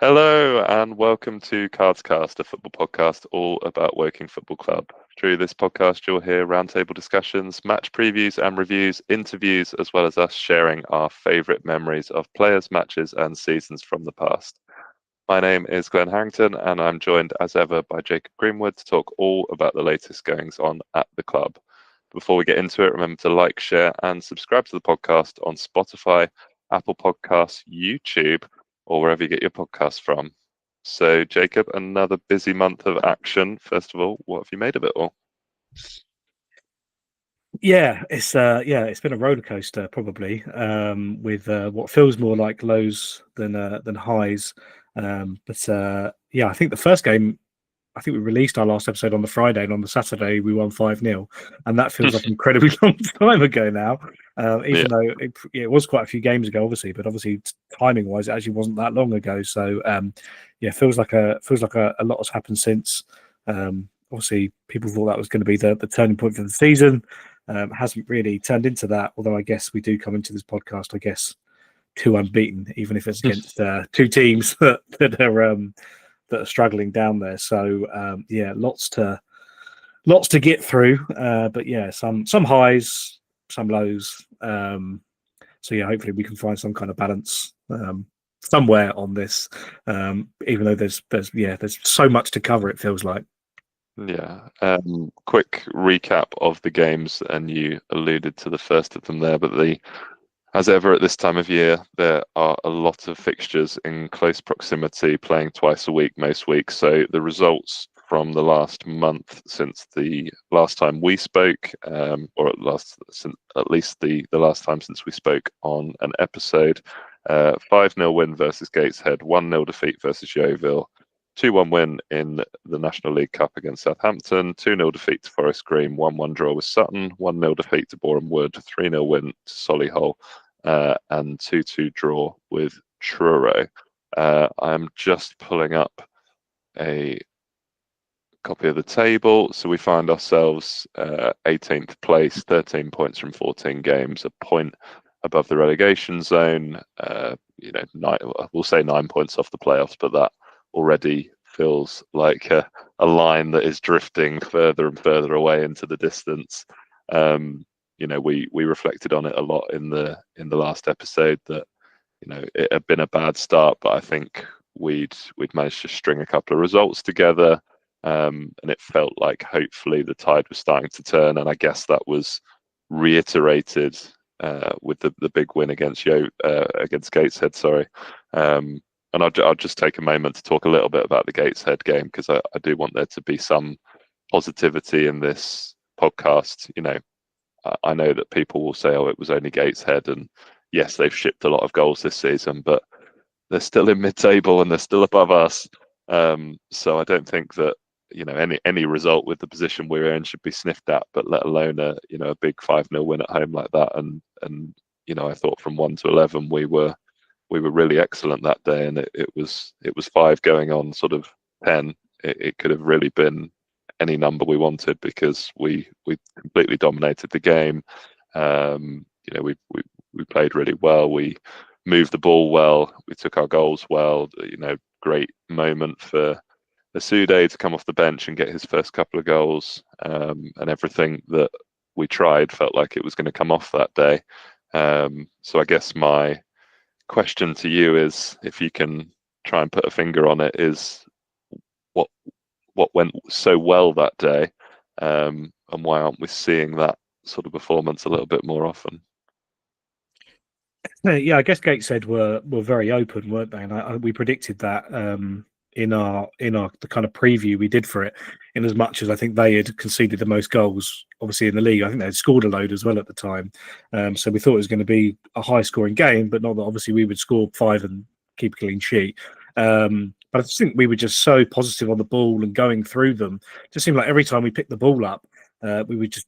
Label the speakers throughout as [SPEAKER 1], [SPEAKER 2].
[SPEAKER 1] Hello and welcome to CardsCast, a football podcast all about Woking Football Club. Through this podcast, you'll hear roundtable discussions, match previews and reviews, interviews, as well as us sharing our favourite memories of players, matches and seasons from the past. My name is Glenn Harrington and I'm joined as ever by Jacob Greenwood to talk all about the latest goings on at the club. Before we get into it, remember to like, share and subscribe to the podcast on Spotify, Apple Podcasts, YouTube, or wherever you get your podcasts from. So, Jacob, another busy month of action. First of all, what have you made of it all?
[SPEAKER 2] Yeah, it's been a roller coaster probably, with what feels more like lows than highs. I think the first game, I think we released our last episode on the Friday, and on the Saturday we won 5-0, and that feels like an incredibly long time ago now. Even though it was quite a few games ago, obviously, but obviously timing wise, it actually wasn't that long ago. So feels like a lot has happened since. Obviously, people thought that was going to be the turning point for the season. Hasn't really turned into that. Although I guess we do come into this podcast, I guess, two unbeaten, even if it's against two teams that are struggling down there. So lots to get through. But yeah, some highs, some lows. Hopefully we can find some kind of balance somewhere on this. Even though there's so much to cover, it feels like.
[SPEAKER 1] Yeah. Quick recap of the games, and you alluded to the first of them there, but as ever at this time of year, there are a lot of fixtures in close proximity, playing twice a week most weeks. So the results from the last month since the last time we spoke, or at least the last time since we spoke on an episode, 5-0 win versus Gateshead, 1-0 defeat versus Yeovil, 2-1 win in the National League Cup against Southampton, 2-0 defeat to Forest Green, 1-1 draw with Sutton, 1-0 defeat to Boreham Wood, 3-0 win to Solihull, and 2-2 draw with Truro. I'm just pulling up a copy of the table. So we find ourselves 18th place, 13 points from 14 games, a point above the relegation zone. We'll say 9 points off the playoffs, but that already feels like a line that is drifting further and further away into the distance. We reflected on it a lot in the last episode that it had been a bad start, but I think we'd managed to string a couple of results together, and it felt like hopefully the tide was starting to turn, and I guess that was reiterated with the big win against Gateshead. Sorry. And I'll just take a moment to talk a little bit about the Gateshead game, because I do want there to be some positivity in this podcast. I know that people will say, oh, it was only Gateshead, and yes, they've shipped a lot of goals this season, but they're still in mid-table and they're still above us. So I don't think that any result with the position we're in should be sniffed at, but let alone a big 5-0 win at home like that. And I thought from 1 to 11 we were really excellent that day, and it was 5 going on sort of 10. It could have really been any number we wanted, because we completely dominated the game. We played really well. We moved the ball well. We took our goals well. Great moment for Asude to come off the bench and get his first couple of goals. And everything that we tried felt like it was going to come off that day. So I guess my question to you is, if you can try and put a finger on it, is what went so well that day, and why aren't we seeing that sort of performance a little bit more often?
[SPEAKER 2] Yeah, I guess Gateshead were very open, weren't they? And we predicted that in the kind of preview we did for it, in as much as I think they had conceded the most goals, obviously, in the league. I think they had scored a load as well at the time. So we thought it was going to be a high-scoring game, but not that obviously we would score 5 and keep a clean sheet. But I just think we were just so positive on the ball and going through them. It just seemed like every time we picked the ball up, we were just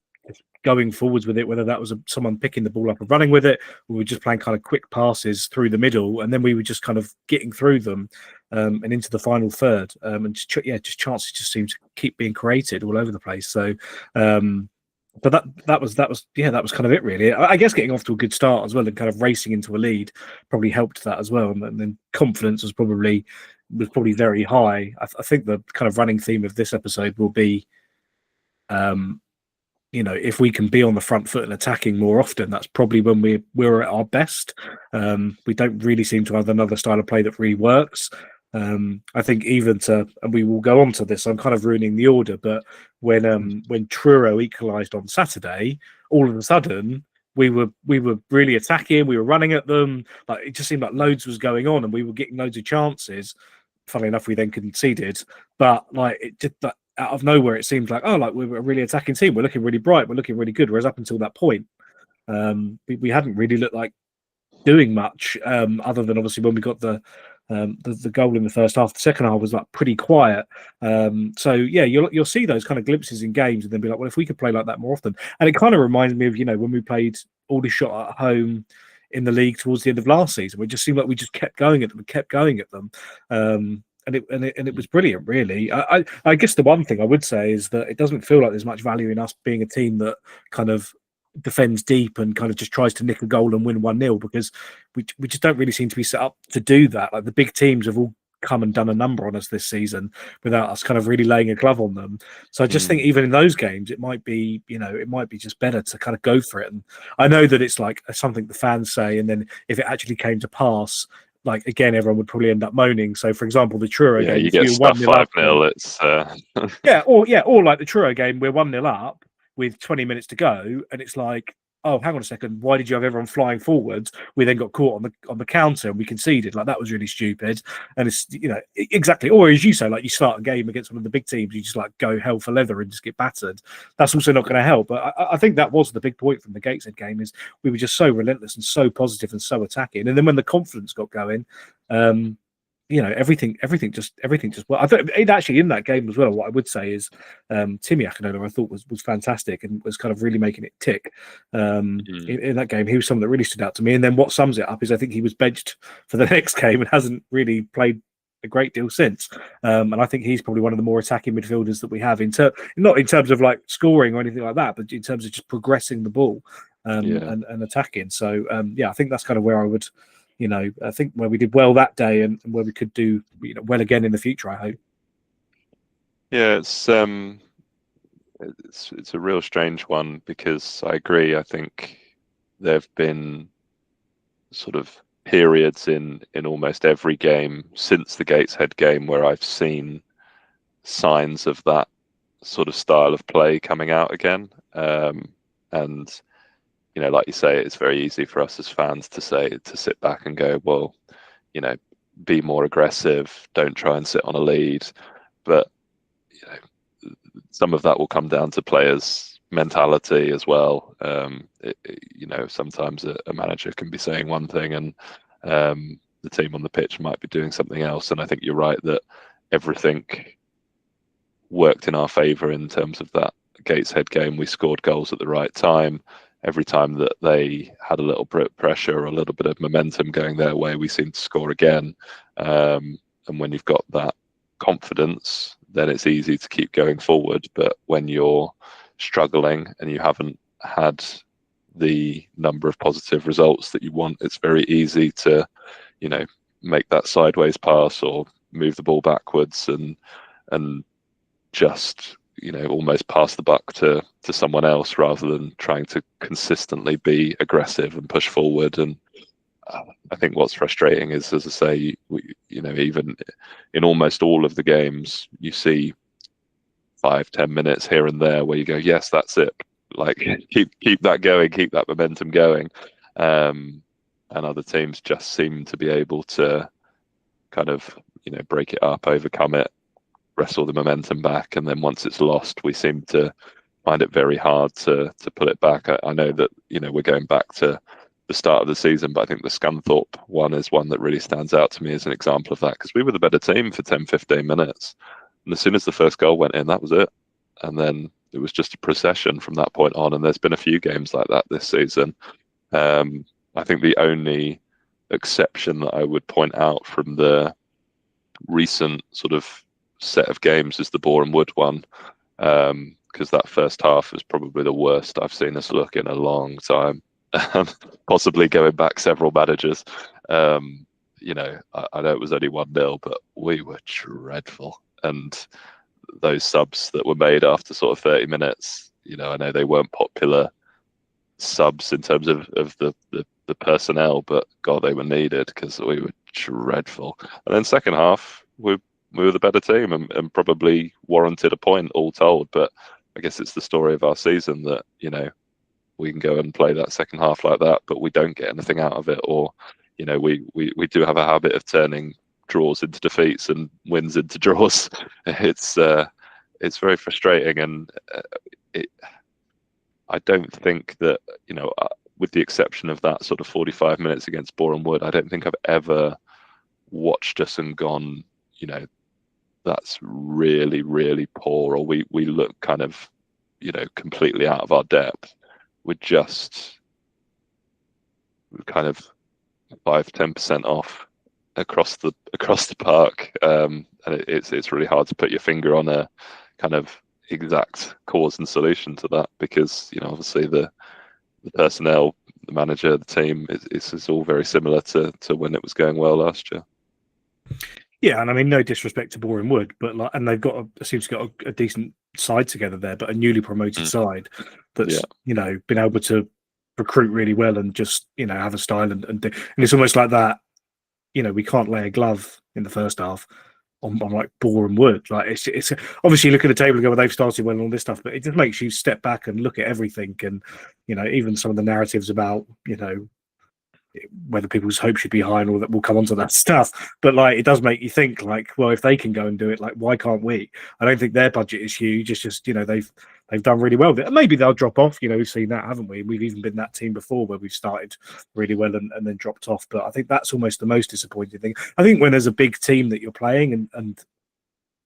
[SPEAKER 2] going forwards with it, whether that was someone picking the ball up and running with it, or we were just playing kind of quick passes through the middle, and then we were just kind of getting through them and into the final third. And just chances just seemed to keep being created all over the place. So but that was kind of it, really. I guess getting off to a good start as well and kind of racing into a lead probably helped that as well. And then confidence was probably was probably very high. I think the kind of running theme of this episode will be, if we can be on the front foot and attacking more often, that's probably when we're at our best. We don't really seem to have another style of play that really works. I think and we will go on to this, I'm kind of ruining the order, but when Truro equalised on Saturday, all of a sudden we were really attacking, we were running at them, like it just seemed like loads was going on and we were getting loads of chances. Funnily enough, we then conceded, but like it just out of nowhere, it seemed like, we were a really attacking team. We're looking really bright. We're looking really good. Whereas up until that point, we hadn't really looked like doing much, other than obviously when we got the goal in the first half. The second half was like pretty quiet. So yeah, you'll see those kind of glimpses in games, and then be like, well, if we could play like that more often. And it kind of reminds me of when we played Aldershot at home in the league towards the end of last season. It just seemed like we just kept going at them and kept going at them. And it was brilliant, really. I guess the one thing I would say is that it doesn't feel like there's much value in us being a team that kind of defends deep and kind of just tries to nick a goal and win 1-0, because we just don't really seem to be set up to do that. Like the big teams have all come and done a number on us this season without us kind of really laying a glove on them. So I just think even in those games, it might be just better to kind of go for it. And I know that it's like something the fans say, and then if it actually came to pass, like again, everyone would probably end up moaning. So, for example, the Truro game,
[SPEAKER 1] you get stuff 5-0. It's
[SPEAKER 2] or like the Truro game, we're 1-0 up with 20 minutes to go, and it's like, oh, hang on a second, why did you have everyone flying forwards? We then got caught on the counter and we conceded. Like that was really stupid. And it's exactly, or as you say, like you start a game against one of the big teams, you just like go hell for leather and just get battered. That's also not going to help. But I think that was the big point from the Gateshead game, is we were just so relentless and so positive and so attacking. And then when the confidence got going, everything just well. I think actually in that game as well, what I would say is Timmy Akinola I thought was fantastic and was kind of really making it tick in that game. He was someone that really stood out to me. And then what sums it up is I think he was benched for the next game and hasn't really played a great deal since. And I think he's probably one of the more attacking midfielders that we have not in terms of like scoring or anything like that, but in terms of just progressing the ball and attacking. So I think that's kind of where I would. I think where we did well that day and where we could do well again in the future, I hope.
[SPEAKER 1] Yeah, it's a real strange one, because I agree. I think there have been sort of periods in almost every game since the Gateshead game where I've seen signs of that sort of style of play coming out again. And like you say, it's very easy for us as fans to sit back and go, well, be more aggressive, don't try and sit on a lead. But some of that will come down to players' mentality as well. Sometimes a manager can be saying one thing and the team on the pitch might be doing something else. And I think you're right that everything worked in our favour in terms of that Gateshead game. We scored goals at the right time. Every time that they had a little bit of pressure or a little bit of momentum going their way, we seemed to score again. And when you've got that confidence, then it's easy to keep going forward. But when you're struggling and you haven't had the number of positive results that you want, it's very easy to, make that sideways pass or move the ball backwards and just almost pass the buck to someone else rather than trying to consistently be aggressive and push forward. And I think what's frustrating is, as I say, even in almost all of the games, you see 5-10 minutes here and there where you go, yes, that's it. Like keep that going, keep that momentum going. And other teams just seem to be able to kind of, break it up, overcome it, wrestle the momentum back, and then once it's lost, we seem to find it very hard to pull it back. I know that we're going back to the start of the season, but I think the Scunthorpe one is one that really stands out to me as an example of that, because we were the better team for 10-15 minutes, and as soon as the first goal went in, that was it, and then it was just a procession from that point on. And there's been a few games like that this season. I think the only exception that I would point out from the recent sort of set of games is the Boreham Wood one, because that first half is probably the worst I've seen us look in a long time, possibly going back several managers. I know it was only 1-0, but we were dreadful. And those subs that were made after sort of 30 minutes, I know they weren't popular subs in terms of the personnel, but God, they were needed because we were dreadful. And then second half, we were the better team and probably warranted a point all told. But I guess it's the story of our season that, we can go and play that second half like that, but we don't get anything out of it. Or, we do have a habit of turning draws into defeats and wins into draws. It's very frustrating, and I don't think that, with the exception of that sort of 45 minutes against Boreham Wood, I don't think I've ever watched us and gone, that's really, really poor, or we look kind of, completely out of our depth. We're just kind of 5-10% off across the park, and it's really hard to put your finger on a kind of exact cause and solution to that, because obviously the personnel, the manager, the team, it's all very similar to when it was going well last year.
[SPEAKER 2] Yeah, and I mean, no disrespect to Boreham Wood, but and they've seems to got a decent side together there, but a newly promoted side that's been able to recruit really well and just have a style and it's almost like that. We can't lay a glove in the first half on like Boreham Wood. Like it's obviously you look at the table and go, well, they've started well and all this stuff, but it just makes you step back and look at everything, and even some of the narratives about whether people's hope should be high and all that, we'll come onto that stuff. But like, it does make you think, like, well, if they can go and do it, like, why can't we? I don't think their budget is huge. It's just they've done really well. Maybe they'll drop off. We've seen that, haven't we? We've even been that team before where we've started really well and then dropped off. But I think that's almost the most disappointing thing. I think when there's a big team that you're playing and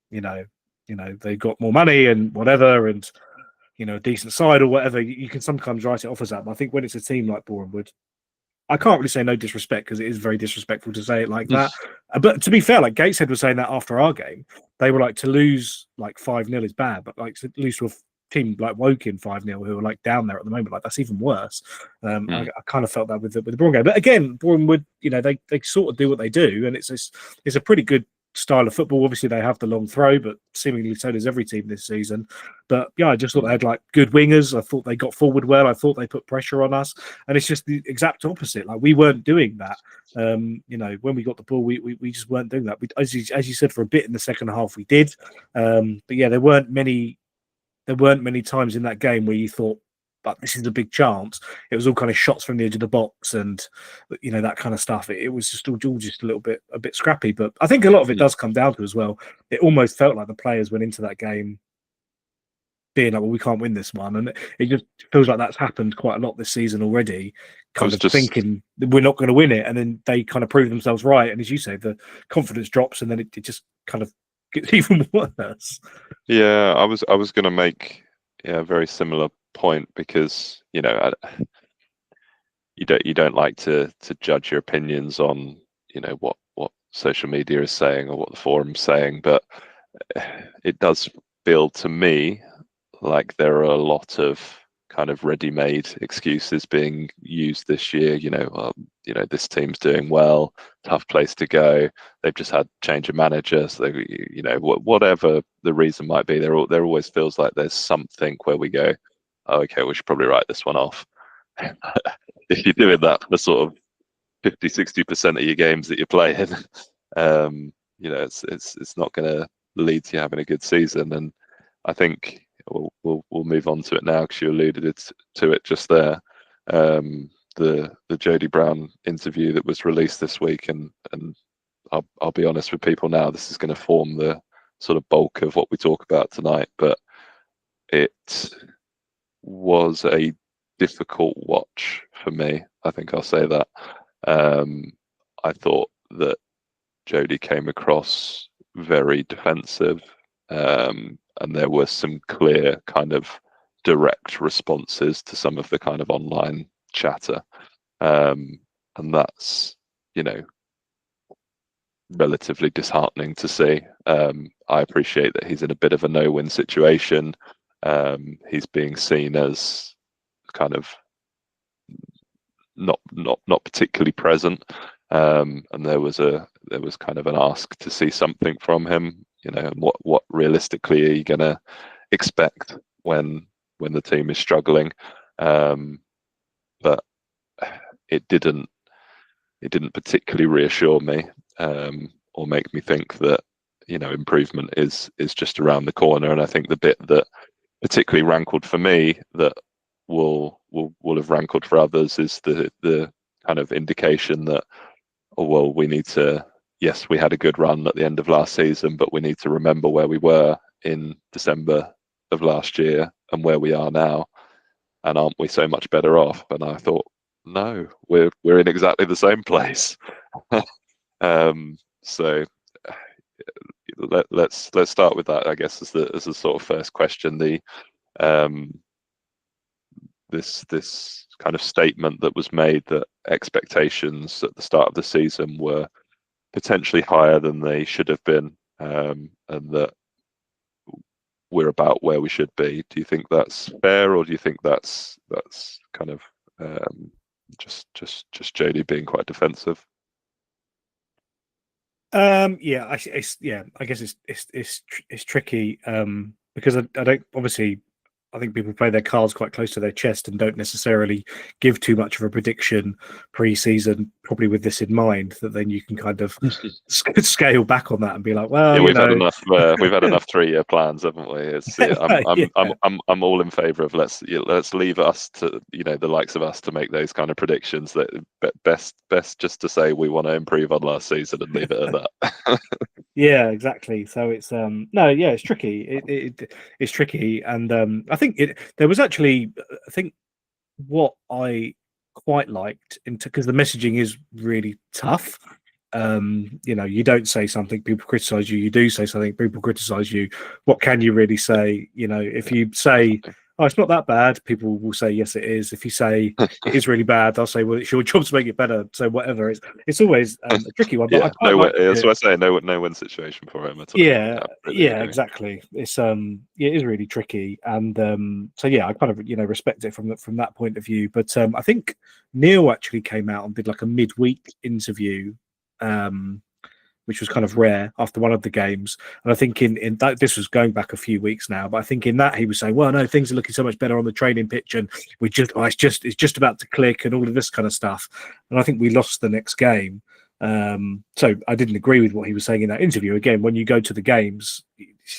[SPEAKER 2] they've got more money and whatever, and a decent side or whatever, you can sometimes write it off as that. But I think when it's a team like Boreham Wood, I can't really say no disrespect because it is very disrespectful to say it like that. But to be fair, like Gateshead was saying that after our game, they were like, to lose like 5-0 is bad, but like to lose to a team like Woking 5-0 who are like down there at the moment, like that's even worse. I kind of felt that with the Boreham game. But again, Boreham Wood, they sort of do what they do, and it's a pretty good style of football. Obviously, they have the long throw, but seemingly so does every team this season. But yeah, I just thought they had like good wingers. I thought they got forward well. I thought they put pressure on us, and it's just the exact opposite. Like we weren't doing that. When we got the ball, we just weren't doing that. As you said, for a bit in the second half, we did. But yeah, there weren't many times in that game where you thought, but this is a big chance. It was all kind of shots from the edge of the box and that kind of stuff. It was just all just a bit scrappy. But I think a lot of it does come down to as well. It almost felt like the players went into that game being like, well, we can't win this one, and it just feels like that's happened quite a lot this season already. Thinking we're not going to win it, and then they kind of prove themselves right. And as you say, the confidence drops, and then it just kind of gets even worse.
[SPEAKER 1] Yeah, I was going to make a very similar point, because you don't like to judge your opinions on what social media is saying or what the forum's saying, but it does feel to me like there are a lot of kind of ready-made excuses being used this year. This team's doing well, tough place to go. They've just had change of manager, so whatever the reason might be, there always feels like there's something where we go, oh, okay, we should probably write this one off. If you're doing that for sort of 50-60% of your games that you're playing, it's not going to lead to you having a good season. And I think we'll move on to it now, because you alluded to it just there. The Jody Brown interview that was released this week, and I'll be honest with people now, this is going to form the sort of bulk of what we talk about tonight, but it was a difficult watch for me. I think I'll say that. I thought that Jody came across very defensive, and there were some clear kind of direct responses to some of the kind of online chatter, and that's relatively disheartening to see. I appreciate that he's in a bit of a no-win situation. He's being seen as kind of not particularly present, and there was kind of an ask to see something from him. And what realistically are you going to expect when the team is struggling? But it didn't particularly reassure me, or make me think that improvement is just around the corner. And I think the bit that particularly rankled for me, that will have rankled for others, is the kind of indication that, oh well, we need to, yes, we had a good run at the end of last season, but we need to remember where we were in December of last year and where we are now, and aren't we so much better off? And I thought, no, we're in exactly the same place. So let's start with that, I guess, as the sort of first question. This kind of statement that was made, that expectations at the start of the season were potentially higher than they should have been, and that we're about where we should be. Do you think that's fair, or do you think that's kind of just Jody being quite defensive?
[SPEAKER 2] Yeah, I guess it's tricky, because I don't, obviously, I think people play their cards quite close to their chest and don't necessarily give too much of a prediction pre-season, probably with this in mind, that then you can kind of scale back on that and be like, well,
[SPEAKER 1] yeah, we've had enough. We've had enough 3-year plans, haven't we? I'm all in favour of let's leave us to the likes of us to make those kind of predictions. That best just to say we want to improve on last season and leave it at that.
[SPEAKER 2] Yeah, exactly. So it's it's tricky. It's tricky, and I think there was actually, I think what I quite liked, because the messaging is really tough. You don't say something, people criticize you. You do say something, people criticize you. What can you really say? If you say, oh, it's not that bad, people will say, yes, it is. If you say it is really bad, they'll say, well, it's your job to make it better. So whatever. It's always a tricky one. But
[SPEAKER 1] Yeah,
[SPEAKER 2] I quite like
[SPEAKER 1] that's what I say. No win situation for him at all.
[SPEAKER 2] Yeah, yeah, exactly. It's it is really tricky, and so yeah, I kind of respect it from that point of view. But I think Neil actually came out and did like a midweek interview, which was kind of rare after one of the games. And I think in that, this was going back a few weeks now, but I think in that he was saying, well, no, things are looking so much better on the training pitch, and it's just about to click, and all of this kind of stuff. And I think we lost the next game. So I didn't agree with what he was saying in that interview. Again, when you go to the games,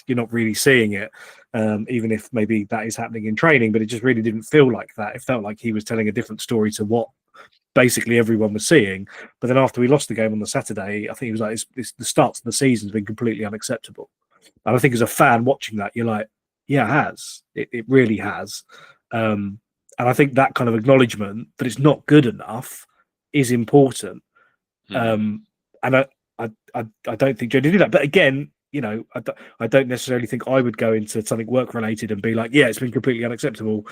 [SPEAKER 2] you're not really seeing it, even if maybe that is happening in training, but it just really didn't feel like that. It felt like he was telling a different story to what basically everyone was seeing. But then after we lost the game on the Saturday, I think he was like, the starts of the season has been completely unacceptable. And I think as a fan watching that, you're like, yeah, it has. It really has. And I think that kind of acknowledgement that it's not good enough is important. And I don't think Jody did that. But again, I don't necessarily think I would go into something work related and be like, yeah, it's been completely unacceptable,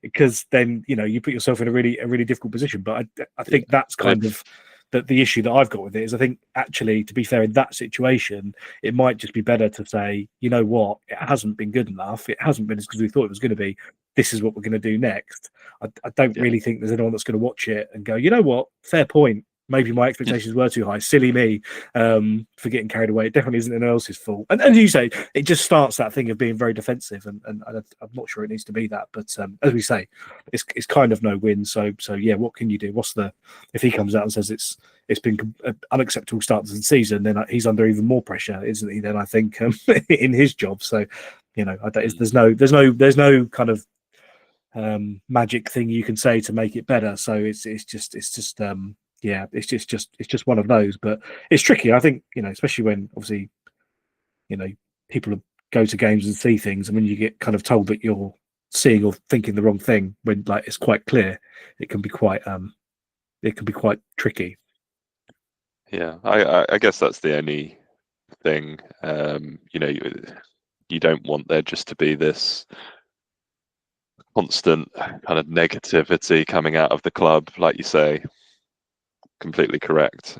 [SPEAKER 2] because then you put yourself in a really difficult position. But I think that's kind of the issue that I've got with it is, I think actually, to be fair, in that situation, it might just be better to say, you know what, it hasn't been good enough. It hasn't been as good as we thought it was going to be. This is what we're going to do next. I don't really think there's anyone that's going to watch it and go, you know what, fair point. Maybe my expectations were too high. Silly me, for getting carried away. It definitely isn't anyone else's fault. And as you say, it just starts that thing of being very defensive, and I'm not sure it needs to be that. But as we say, it's kind of no win. So yeah, what can you do? If he comes out and says it's been an unacceptable start to the season, then he's under even more pressure, isn't he? Then I think in his job. So there's no kind of magic thing you can say to make it better. So it's just yeah, it's just one of those. But it's tricky. I think especially when obviously people go to games and see things, and when you get kind of told that you're seeing or thinking the wrong thing when like it's quite clear, it can be quite tricky.
[SPEAKER 1] Yeah, I guess that's the only thing. You don't want there just to be this constant kind of negativity coming out of the club, like you say. Completely correct.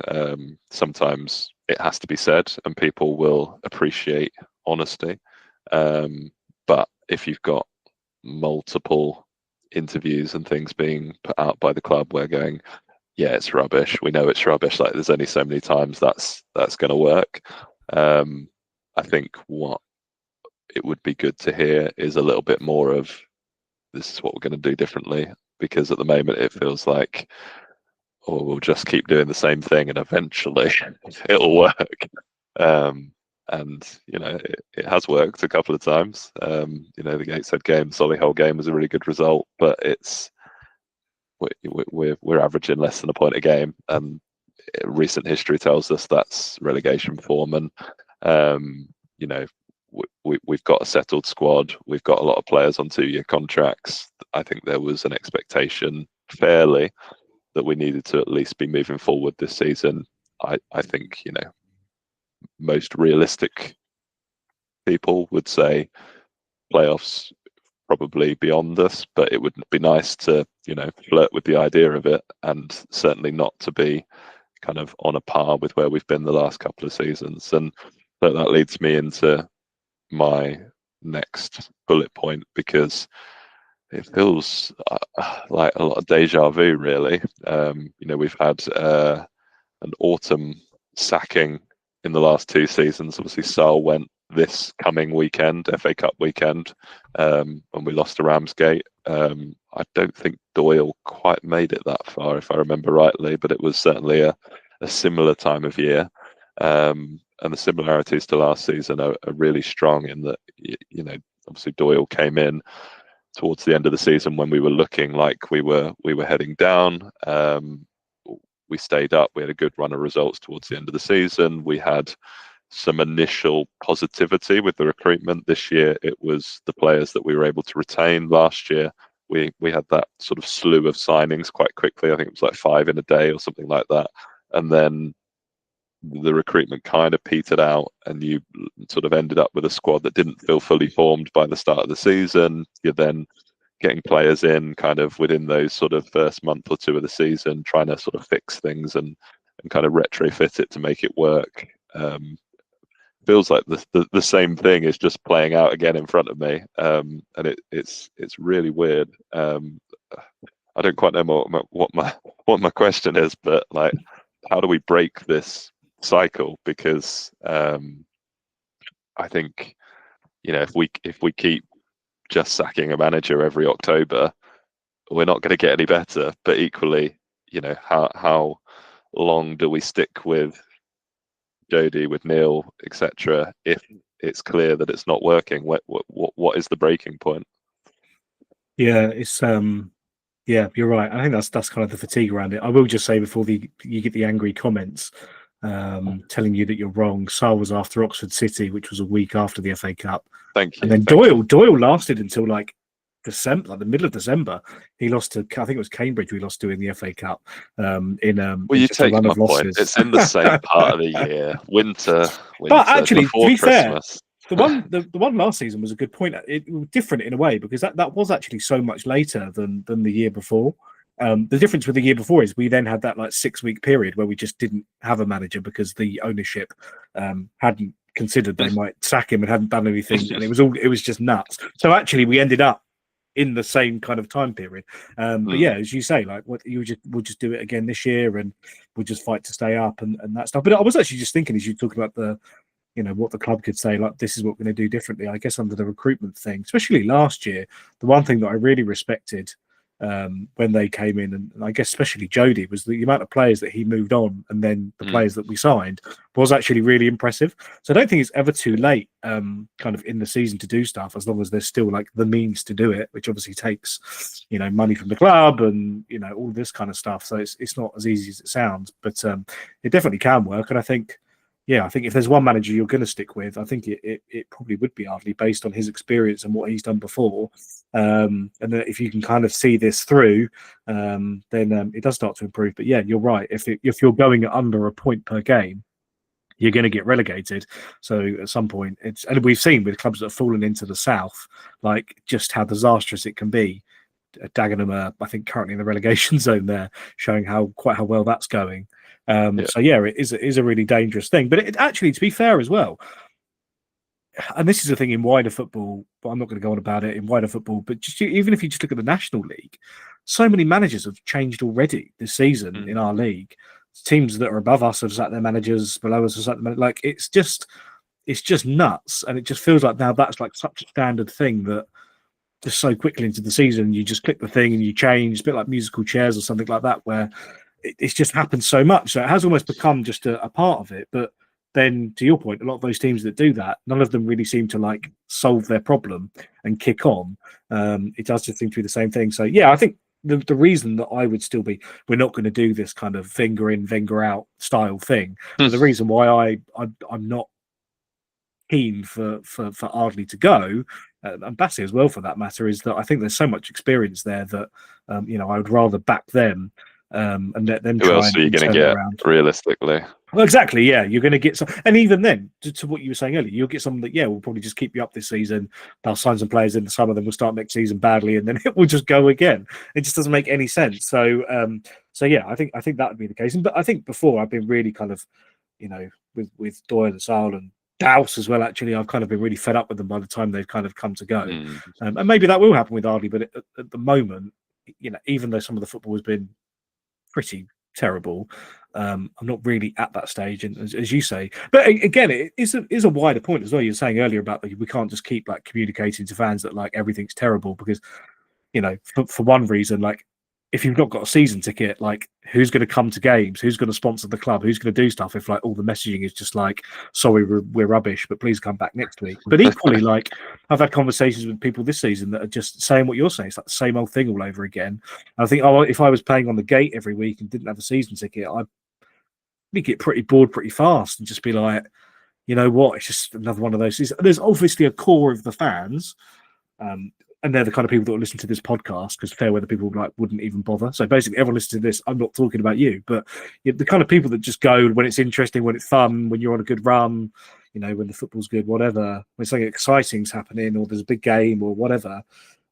[SPEAKER 1] Sometimes it has to be said, and people will appreciate honesty. But if you've got multiple interviews and things being put out by the club where going, yeah, it's rubbish. We know it's rubbish. Like, there's only so many times that's going to work. I think what it would be good to hear is a little bit more of, this is what we're going to do differently, because at the moment it feels like, oh, we'll just keep doing the same thing and eventually it'll work. And it has worked a couple of times. The Gateshead game, Solihull game was a really good result, but we're averaging less than a point a game, and recent history tells us that's relegation form. And we've got a settled squad. We've got a lot of players on 2-year contracts. I think there was an expectation, fairly, that we needed to at least be moving forward this season. I think most realistic people would say playoffs probably beyond us, but it would be nice to flirt with the idea of it, and certainly not to be kind of on a par with where we've been the last couple of seasons. And so that leads me into my next bullet point, because it feels like a lot of deja vu, really. We've had an autumn sacking in the last 2 seasons. Obviously, Sal went this coming weekend, FA Cup weekend, and we lost to Ramsgate. I don't think Doyle quite made it that far, if I remember rightly, but it was certainly a similar time of year. And the similarities to last season are really strong, in that, obviously Doyle came in towards the end of the season when we were looking like we were heading down. We stayed up. We had a good run of results towards the end of the season. We had some initial positivity with the recruitment. This year, it was the players that we were able to retain. Last year, we had that sort of slew of signings quite quickly. I think it was like 5 in a day or something like that. And then the recruitment kind of petered out, and you sort of ended up with a squad that didn't feel fully formed by the start of the season. You're then getting players in kind of within those sort of first month or 2 of the season, trying to sort of fix things and kind of retrofit it to make it work. Feels like the same thing is just playing out again in front of me, and it's really weird. I don't quite know what my question is, but like, how do we break this cycle? Because I think if we keep just sacking a manager every October, we're not going to get any better. But equally, how long do we stick with Jody, with Neil, etc., if it's clear that it's not working? What is the breaking point?
[SPEAKER 2] Yeah, it's yeah, you're right. I think that's kind of the fatigue around it. I will just say, before you get the angry comments telling you that you're wrong, Sal was after Oxford City, which was a week after the FA Cup.
[SPEAKER 1] Thank you.
[SPEAKER 2] And then Doyle lasted until like December, like the middle of December. He lost to, I think it was Cambridge, we lost to in the FA Cup.
[SPEAKER 1] Well, you take my point. It's in the same part of the year, winter.
[SPEAKER 2] But actually, to be
[SPEAKER 1] Christmas.
[SPEAKER 2] Fair, the one last season was a good point. It was different in a way, because that was actually so much later than the year before. The difference with the year before is we then had that like 6-week period where we just didn't have a manager, because the ownership hadn't considered they might sack him and hadn't done anything, and it was just nuts. So actually, we ended up in the same kind of time period. But yeah, as you say, like, we'll just do it again this year, and we'll just fight to stay up and that stuff. But I was actually just thinking, as you talking about the, what the club could say, like, this is what we're going to do differently. I guess under the recruitment thing, especially last year, the one thing that I really respected when they came in, and I guess especially Jody, was the amount of players that he moved on, and then the players that we signed was actually really impressive. So I don't think it's ever too late kind of in the season to do stuff, as long as there's still like the means to do it, which obviously takes money from the club and all this kind of stuff. So it's not as easy as it sounds, but it definitely can work. And I think if there's one manager you're going to stick with, I think it probably would be Ardley, based on his experience and what he's done before. And that if you can kind of see this through, then it does start to improve. But yeah, you're right. If you're going under a point per game, you're going to get relegated. So at some point, and we've seen with clubs that have fallen into the south, like, just how disastrous it can be. Dagenham are, I think, currently in the relegation zone there, showing how well that's going. So yeah, it is a really dangerous thing. But it actually, to be fair as well, and this is the thing in wider football, but I'm not going to go on about it in wider football. But just even if you just look at the National League, so many managers have changed already this season in our league. Teams that are above us have sat their managers, below us have sat their like it's just nuts, and it just feels like now that's like such a standard thing that just so quickly into the season you just click the thing and you change, a bit like musical chairs or something like that, where it's just happened so much, so it has almost become just a part of it. But then, to your point, a lot of those teams that do that, none of them really seem to like solve their problem and kick on. It does just seem to be the same thing. So yeah, I think the reason that I would still be, we're not going to do this kind of finger in, finger out style thing. But the reason why I'm not keen for Ardley to go, and Bassey as well for that matter, is that I think there's so much experience there that I would rather back them and let them
[SPEAKER 1] Who
[SPEAKER 2] try
[SPEAKER 1] else are you
[SPEAKER 2] and
[SPEAKER 1] going to
[SPEAKER 2] turn it
[SPEAKER 1] get
[SPEAKER 2] around.
[SPEAKER 1] realistically?
[SPEAKER 2] Well, exactly, yeah. You're going to get some, and even then, to what you were saying earlier, you'll get someone that, yeah, will probably just keep you up this season. They'll sign some players in the summer, then we'll start next season badly, and then it will just go again. It just doesn't make any sense. So, yeah, I think that would be the case. But I think before I've been really kind of, with Doyle and Sal and Douse as well. Actually, I've kind of been really fed up with them by the time they've kind of come to go, and maybe that will happen with Ardley. But at the moment, even though some of the football has been pretty terrible, I'm not really at that stage, and as you say, but again, it is a wider point as well. You were saying earlier about we can't just keep like communicating to fans that like everything's terrible, because for one reason, like if you've not got a season ticket, like who's going to come to games, who's going to sponsor the club, who's going to do stuff if like all the messaging is just like, sorry, we're rubbish, but please come back next week. But equally, like I've had conversations with people this season that are just saying what you're saying. It's like the same old thing all over again. And I think, if I was playing on the gate every week and didn't have a season ticket, I'd get pretty bored pretty fast and just be like, you know what, it's just another one of those. There's obviously a core of the fans, and they're the kind of people that will listen to this podcast, because fair weather people like wouldn't even bother. So basically, everyone listening to this, I'm not talking about you, but the kind of people that just go when it's interesting, when it's fun, when you're on a good run, when the football's good, whatever, when something exciting's happening or there's a big game or whatever,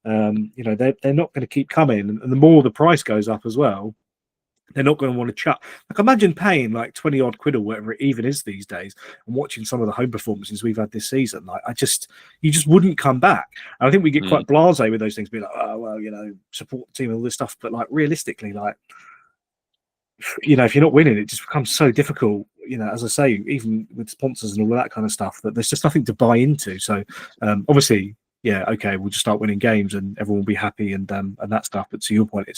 [SPEAKER 2] they're not going to keep coming. And the more the price goes up as well, they're not going to want to chat. Like, imagine paying like 20 odd quid or whatever it even is these days and watching some of the home performances we've had this season. Like, you just wouldn't come back. And I think we get quite blasé with those things, be like, oh, well, support the team and all this stuff. But like, realistically, like, if you're not winning, it just becomes so difficult, as I say, even with sponsors and all that kind of stuff, that there's just nothing to buy into. So obviously, yeah, okay, we'll just start winning games and everyone will be happy and that stuff. But to your point,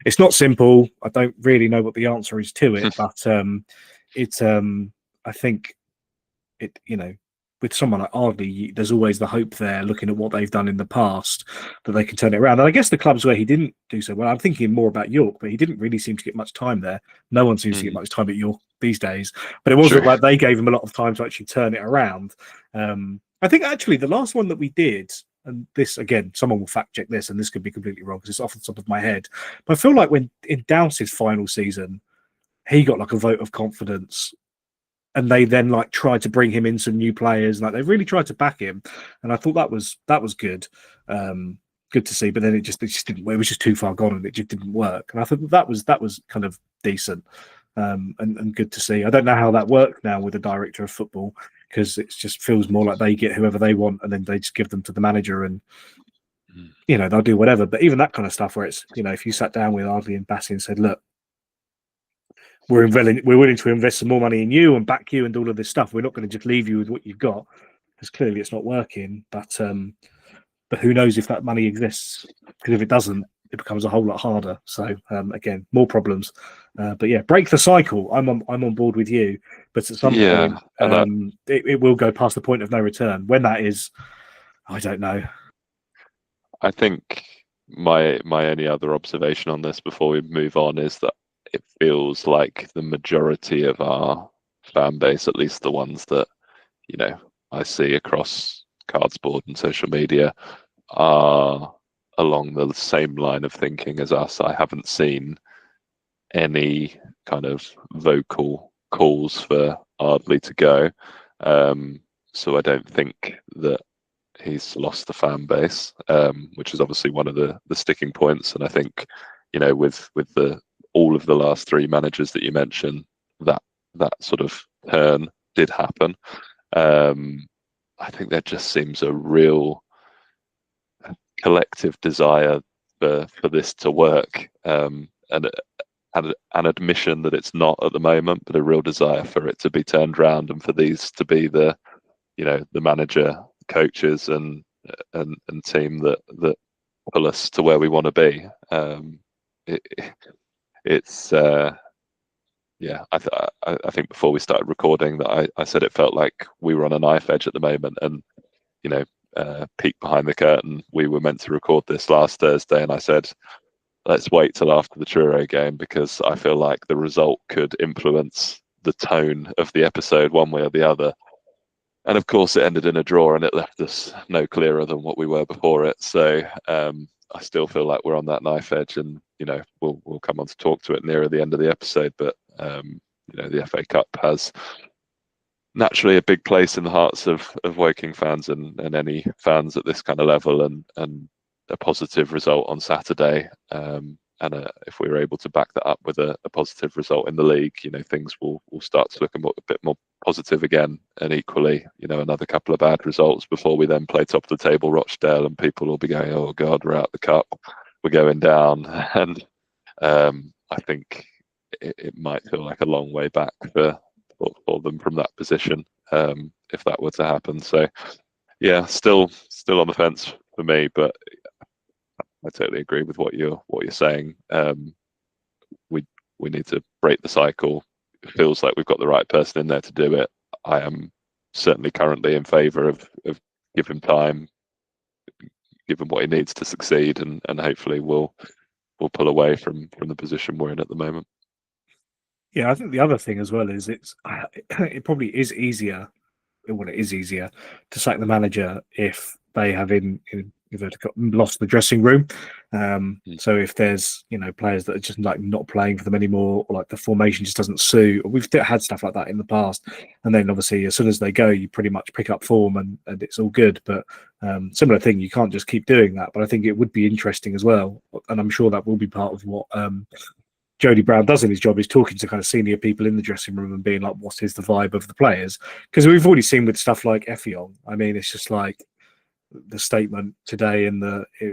[SPEAKER 2] it's not simple. I don't really know what the answer is to it, but I think it, with someone like Ardley, there's always the hope there, looking at what they've done in the past, that they can turn it around. And I guess the clubs where he didn't do so well, I'm thinking more about York, but he didn't really seem to get much time there. No one seems to get much time at York these days. But it wasn't like they gave him a lot of time to actually turn it around. I think actually the last one that we did, and this, again, someone will fact check this, and this could be completely wrong because it's off the top of my head, but I feel like when in Douse's final season, he got like a vote of confidence, and they then like tried to bring him in some new players, like they really tried to back him, and I thought that was good, good to see. But then it just didn't. It was just too far gone, and it just didn't work. And I thought that was kind of decent, and good to see. I don't know how that works now with the director of football, because it just feels more like they get whoever they want and then they just give them to the manager and they'll do whatever. But even that kind of stuff where it's if you sat down with Ardley and Bassey and said, look, we're willing to invest some more money in you and back you and all of this stuff, we're not going to just leave you with what you've got, because clearly it's not working. But who knows if that money exists, because if it doesn't, it becomes a whole lot harder. So again, more problems. But yeah, break the cycle. I'm on board with you, but at some point, it will go past the point of no return. When that is, I don't know.
[SPEAKER 1] I think my only other observation on this before we move on is that it feels like the majority of our fan base, at least the ones that I see across Cardsboard and social media, are along the same line of thinking as us. I haven't seen any kind of vocal calls for Ardley to go, so I don't think that he's lost the fan base, which is obviously one of the sticking points. And I think with all of the last three managers that you mentioned, that sort of turn did happen. I think there just seems a real collective desire for this to work, and an admission that it's not at the moment, but a real desire for it to be turned around and for these to be the manager, coaches, and team that pull us to where we want to be. It's yeah. I think before we started recording that I said it felt like we were on a knife edge at the moment, and peek behind the curtain. We were meant to record this last Thursday, and I said, let's wait till after the Truro game because I feel like the result could influence the tone of the episode one way or the other. And of course, it ended in a draw, and it left us no clearer than what we were before it. So I still feel like we're on that knife edge, and we'll come on to talk to it nearer the end of the episode. But the FA Cup has naturally a big place in the hearts of Woking fans and any fans at this kind of level, and a positive result on Saturday, and if we were able to back that up with a positive result in the league, things will start to look a bit more positive again. And equally, another couple of bad results before we then play top of the table Rochdale, and people will be going, oh God, we're out the cup, we're going down. And I think it might feel like a long way back for them from that position, if that were to happen. So yeah, still on the fence for me, but I totally agree with what you're saying. We need to break the cycle. It feels like we've got the right person in there to do it. I am certainly currently in favour of give him time, give him what he needs to succeed, and hopefully we'll pull away from the position we're in at the moment.
[SPEAKER 2] Yeah, I think the other thing as well is it probably is easier. Well, it is easier to sack the manager if they have lost the dressing room. So if there's players that are just like not playing for them anymore, or like the formation just doesn't suit, or we've had stuff like that in the past, and then obviously as soon as they go, you pretty much pick up form and it's all good. But similar thing, you can't just keep doing that. But I think it would be interesting as well, and I'm sure that will be part of what Jody Brown does in his job, is talking to kind of senior people in the dressing room and being like, what is the vibe of the players? Because we've already seen with stuff like Effiong. I mean, it's just like the statement today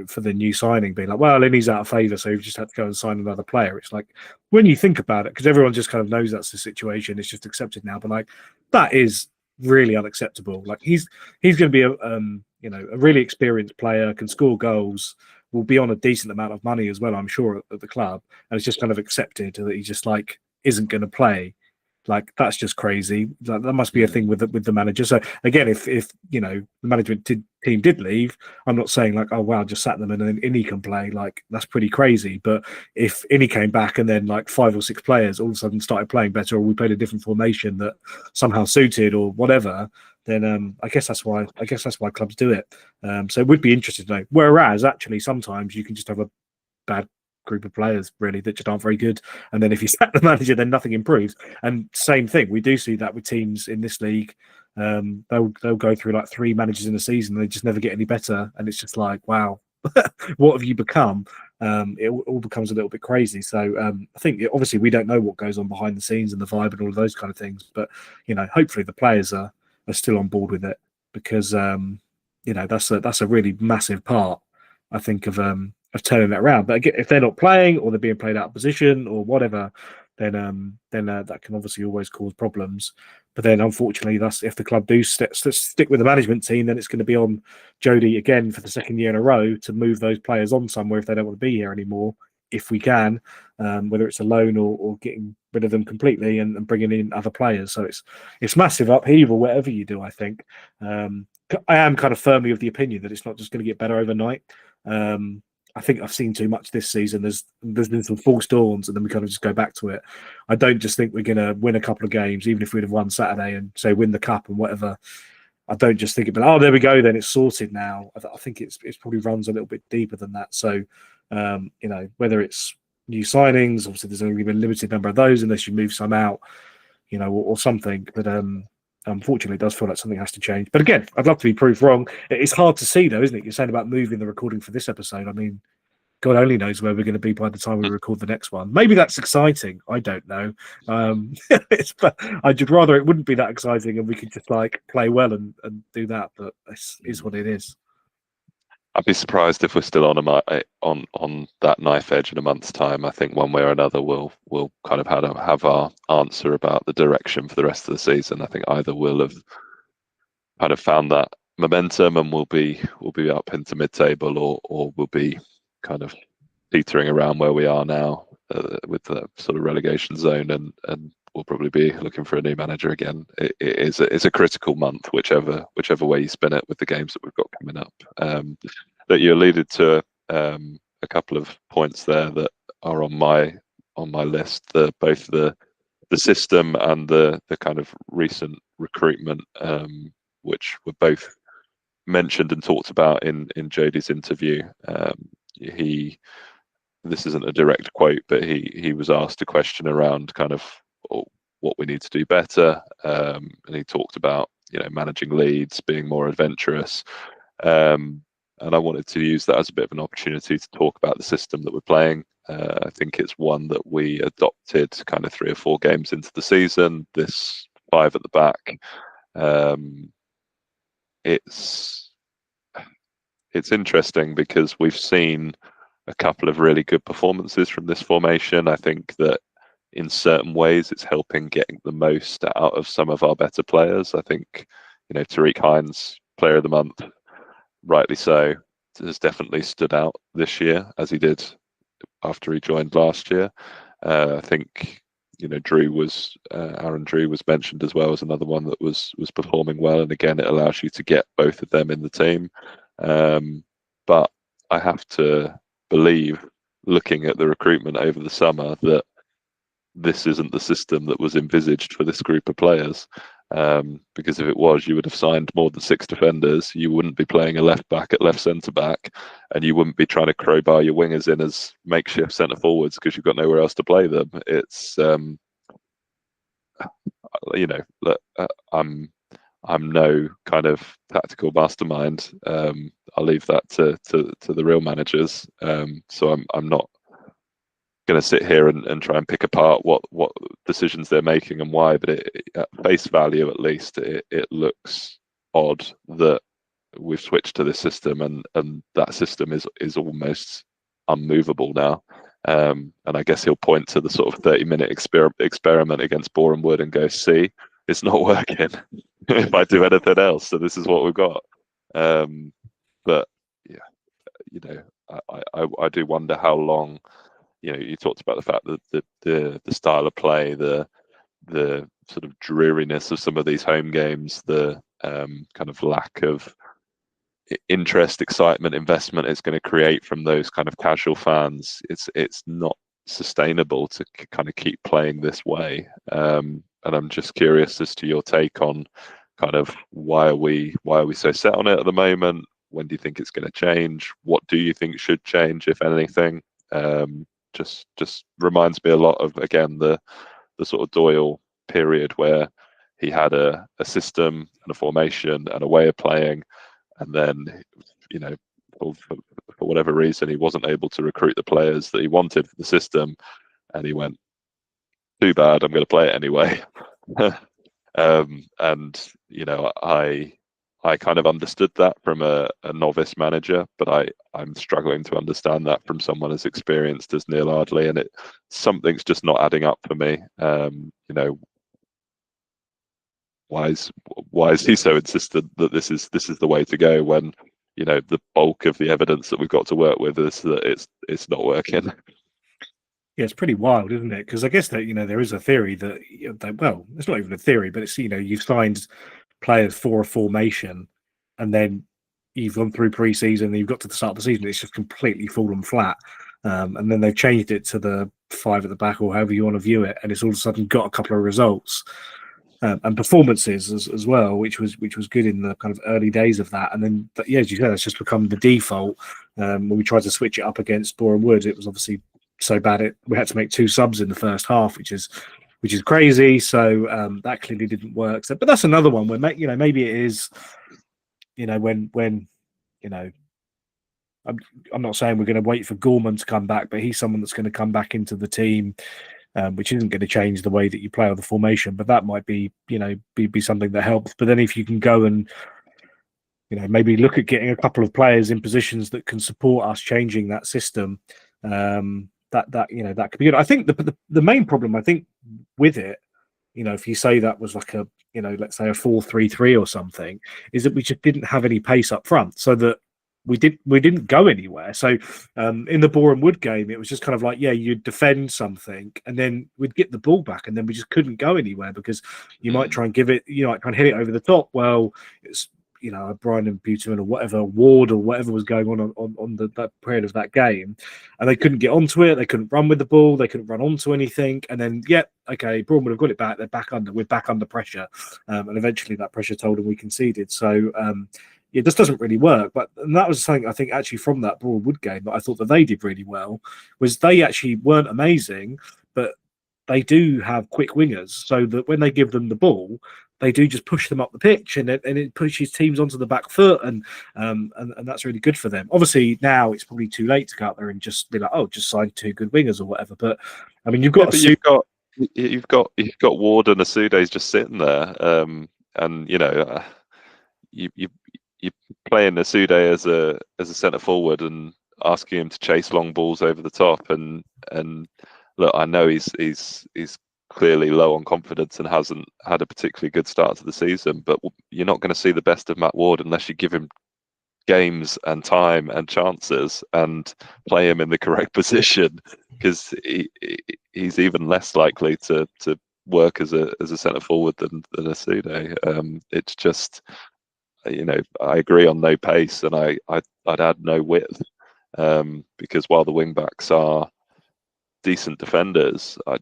[SPEAKER 2] for the new signing being like, well, Lenny's out of favour, so we've just had to go and sign another player. It's like, when you think about it, because everyone just kind of knows that's the situation, it's just accepted now. But like, that is really unacceptable. Like he's going to be a really experienced player, can score goals, will be on a decent amount of money as well, I'm sure, at the club, and it's just kind of accepted that he just like isn't going to play. Like, that's just crazy. That must be a thing with the manager. So again, if the management team did leave, I'm not saying like, oh wow, just sat them and then Innie can play. Like, that's pretty crazy. But if Innie came back and then like 5 or 6 players all of a sudden started playing better, or we played a different formation that somehow suited or whatever, then I guess that's why clubs do it. So it would be interesting to know. Whereas actually sometimes you can just have a bad group of players really that just aren't very good, and then if you sack the manager, then nothing improves. And same thing, we do see that with teams in this league. They'll go through like 3 managers in a season, and they just never get any better, and it's just like, wow, what have you become? It all becomes a little bit crazy. So I think obviously we don't know what goes on behind the scenes and the vibe and all of those kind of things, but hopefully the players are still on board with it, because that's a really massive part, I think, of turning that around. But again, if they're not playing, or they're being played out of position or whatever, then that can obviously always cause problems. But then unfortunately, that's if the club do stick with the management team, then it's going to be on Jody again for the second year in a row to move those players on somewhere if they don't want to be here anymore, if we can, whether it's a loan or getting rid of them completely and bringing in other players. So it's massive upheaval whatever you do, I think. I am kind of firmly of the opinion that it's not just going to get better overnight. I think I've seen too much this season. There's been some false dawns, and then we kind of just go back to it. I don't just think we're going to win a couple of games, even if we'd have won Saturday and say win the cup and whatever. I don't just think oh, there we go, then it's sorted now. I think it's probably runs a little bit deeper than that. So whether it's new signings, obviously there's only been a limited number of those unless you move some out, or something. But unfortunately, it does feel like something has to change. But again, I'd love to be proved wrong. It's hard to see, though, isn't it? You're saying about moving the recording for this episode. I mean, God only knows where we're going to be by the time we record the next one. Maybe that's exciting. I don't know. But I'd rather it wouldn't be that exciting and we could just like play well and do that. But it is what it is.
[SPEAKER 1] I'd be surprised if we're still on that knife edge in a month's time. I think one way or another we'll kind of have our answer about the direction for the rest of the season. I think either we'll have kind of found that momentum and we'll be up into mid-table, or we'll be kind of teetering around where we are now with the sort of relegation zone, and we'll probably be looking for a new manager again. It's a critical month, whichever way you spin it, with the games that we've got coming up. That you alluded to a couple of points there that are on my list. Both the system and the kind of recent recruitment, which were both mentioned and talked about in Jodie's interview. This isn't a direct quote, but he was asked a question around kind of what we need to do better, and he talked about managing leads, being more adventurous, and I wanted to use that as a bit of an opportunity to talk about the system that we're playing. I think it's one that we adopted kind of 3 or 4 games into the season. This 5 at the back. It's interesting because we've seen a couple of really good performances from this formation. I think that in certain ways it's helping getting the most out of some of our better players. I think Tariq Hines, player of the month, rightly so, has definitely stood out this year as he did after he joined last year. I think Aaron Drew was mentioned as well as another one that was performing well, and again it allows you to get both of them in the team. But I have to believe, looking at the recruitment over the summer, that this isn't the system that was envisaged for this group of players. Because if it was, you would have signed more than 6 defenders. You wouldn't be playing a left back at left centre back, and you wouldn't be trying to crowbar your wingers in as makeshift centre forwards because you've got nowhere else to play them. It's I'm no kind of tactical mastermind. I'll leave that to the real managers. So I'm not going to sit here and try and pick apart what decisions they're making and why, but at face value, at least, it looks odd that we've switched to this system, and that system is almost unmovable now. And I guess he'll point to the sort of 30-minute experiment against Boreham Wood and go, see, it's not working if I do anything else. So this is what we've got. But yeah, I do wonder how long. You talked about the fact that the style of play, the sort of dreariness of some of these home games, the kind of lack of interest, excitement, investment it's going to create from those kind of casual fans. It's not sustainable to kind of keep playing this way. And I'm just curious as to your take on kind of why are we so set on it at the moment? When do you think it's going to change? What do you think should change, if anything? Just reminds me a lot of, again, the sort of Doyle period where he had a system and a formation and a way of playing, and then for whatever reason he wasn't able to recruit the players that he wanted for the system, and he went, too bad, I'm going to play it anyway. And I kind of understood that from a novice manager, but I'm struggling to understand that from someone as experienced as Neil Ardley, and something's just not adding up for me. Why is he so insistent that this is the way to go when the bulk of the evidence that we've got to work with is that it's not working?
[SPEAKER 2] Yeah, it's pretty wild, isn't it? Because I guess that there is a theory that well, it's not even a theory, but it's you've signed players for a formation, and then you've gone through pre-season, and you've got to the start of the season, it's just completely fallen flat. And then they've changed it to the 5 at the back, or however you want to view it, and it's all of a sudden got a couple of results and performances as well, which was good in the kind of early days of that. And then, as you said, it's just become the default. When we tried to switch it up against Boreham Wood, it was obviously so bad we had to make 2 subs in the first half, which is crazy. So that clearly didn't work. So, but that's another one where maybe it is, when I'm not saying we're going to wait for Gorman to come back, but he's someone that's going to come back into the team, which isn't going to change the way that you play or the formation. But that might be, be something that helps. But then if you can go and maybe look at getting a couple of players in positions that can support us changing that system, that could be good. I think the main problem I think with it, if you say that was like a, let's say a 4-3-3 or something, is that we just didn't have any pace up front, so that we didn't go anywhere. So in the Boreham Wood game, it was just kind of like, you'd defend something and then we'd get the ball back and then we just couldn't go anywhere because you might try and give it, might try and hit it over the top. Well, it's Brian and Buterman or whatever, Ward or whatever was going on that period of that game, and they couldn't get onto it. They couldn't run with the ball. They couldn't run onto anything. And then, Braun would have got it back. We're back under pressure, and eventually that pressure told them we conceded. So this doesn't really work. And that was something I think actually from that Braun Wood game that I thought that they did really well, was they actually weren't amazing, but they do have quick wingers, so that when they give them the ball, they do just push them up the pitch, and it pushes teams onto the back foot, and that's really good for them. Obviously, now it's probably too late to go out there and just be like, just sign 2 good wingers or whatever. But I mean, you've got
[SPEAKER 1] Ward and Asude's just sitting there, and you playing Asude as a centre forward and asking him to chase long balls over the top, and look, I know he's clearly low on confidence and hasn't had a particularly good start to the season, but you're not going to see the best of Matt Ward unless you give him games and time and chances and play him in the correct position, because he's even less likely to work as a centre forward than Asude. It's just, I agree on no pace, and I'd add no width, because while the wing backs are decent defenders, I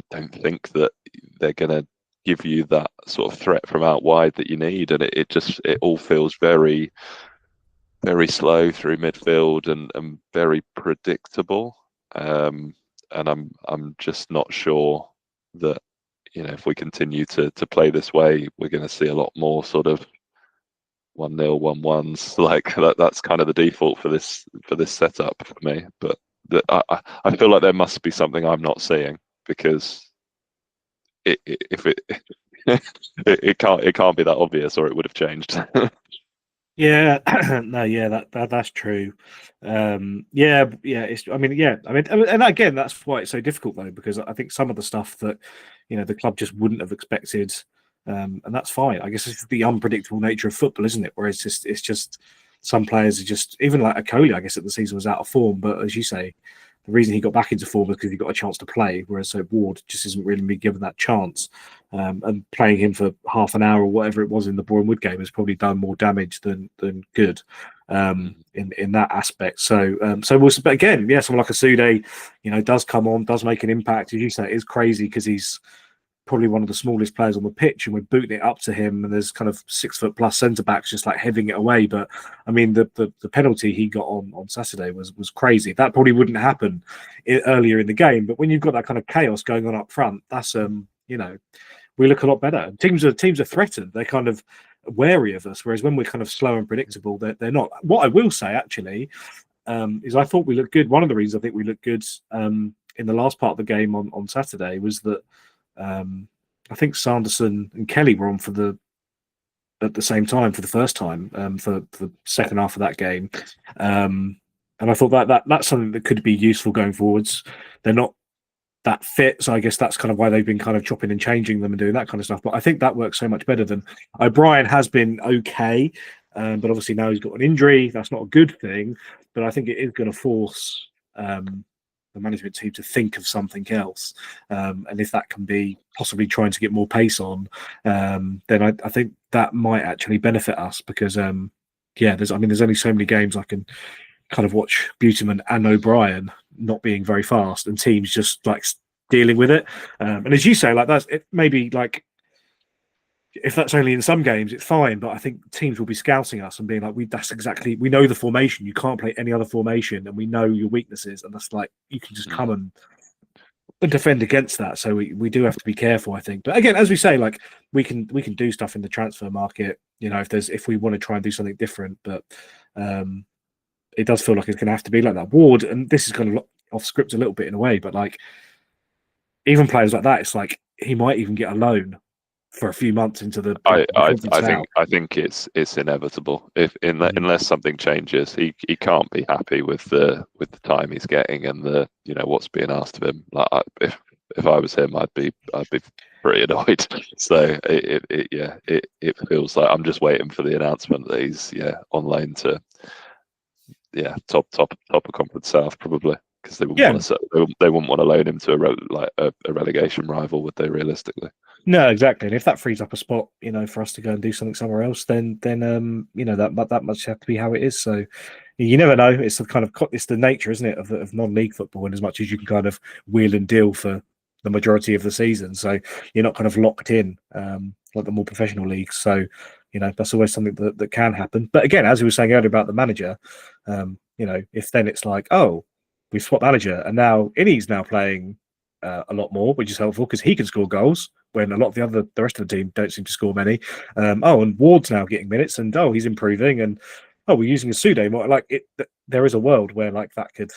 [SPEAKER 1] don't think that they're going to give you that sort of threat from out wide that you need, and it all feels very, very slow through midfield and very predictable. And I'm just not sure that if we continue to play this way, we're going to see a lot more sort of 1-0, 1-1s. Like that's kind of the default for this setup for me. But I feel like there must be something I'm not seeing, because it can't be that obvious, or it would have changed.
[SPEAKER 2] Yeah, no, yeah, that's true. It's. And again, that's why it's so difficult though, because I think some of the stuff that the club just wouldn't have expected, and that's fine. I guess it's the unpredictable nature of football, isn't it? Where it's just some players are just, even like Akoli, I guess at the season was out of form, but as you say, the reason he got back into form was because he got a chance to play, whereas Ward just isn't really been given that chance. And playing him for half an hour or whatever it was in the Boreham Wood game has probably done more damage than good in that aspect. So but again, someone like Asude, does come on, does make an impact. As you say, it is crazy because he's probably one of the smallest players on the pitch, and we're booting it up to him, and there's kind of 6 foot plus centre backs just like heading it away. But I mean, the penalty he got on Saturday was crazy. That probably wouldn't happen earlier in the game, but when you've got that kind of chaos going on up front, that's we look a lot better. Teams are threatened. They're kind of wary of us, whereas when we're kind of slow and predictable, they're not. What I will say actually is I thought we looked good. One of the reasons I think we looked good in the last part of the game on Saturday was that I think Sanderson and Kelly were on at the same time for the first time for the second half of that game, and I thought that's something that could be useful going forwards. They're not that fit, so I guess that's kind of why they've been kind of chopping and changing them and doing that kind of stuff. But I think that works so much better than O'Brien has been okay, but obviously now he's got an injury. That's not a good thing, but I think it is going to force the management team to think of something else, and if that can be possibly trying to get more pace on, then I think that might actually benefit us, because there's only so many games I can kind of watch Buterman and O'Brien not being very fast and teams just like dealing with it, and as you say, like that's it. Maybe like if that's only in some games, it's fine. But I think teams will be scouting us and being like, we know the formation. You can't play any other formation, and we know your weaknesses. And that's like, you can just come and defend against that. So we do have to be careful, I think. But again, as we say, like we can do stuff in the transfer market. If we want to try and do something different. But it does feel like it's going to have to be like that. Ward, and this is kind of off script a little bit in a way, but like even players like that, it's like he might even get a loan for a few months into the Conference South.
[SPEAKER 1] I think it's inevitable. Unless something changes, he can't be happy with the time he's getting and the what's being asked of him. Like if I was him, I'd be pretty annoyed. So it feels like I'm just waiting for the announcement that he's on loan to top of Conference South probably, because they wouldn't want to loan him to a relegation rival, would they, realistically?
[SPEAKER 2] No, exactly. And if that frees up a spot, for us to go and do something somewhere else, then that must have to be how it is. So you never know. It's the nature, isn't it, of non-league football, and as much as you can kind of wheel and deal for the majority of the season, so you're not kind of locked in like the more professional leagues. So that's always something that can happen. But again, as we were saying earlier about the manager, if then it's like, oh, we swapped manager and now Innie's now playing a lot more, which is helpful because he can score goals when a lot of the rest of the team don't seem to score many. And Ward's now getting minutes, and he's improving, and we're using a Sude more. Like there is a world where like that could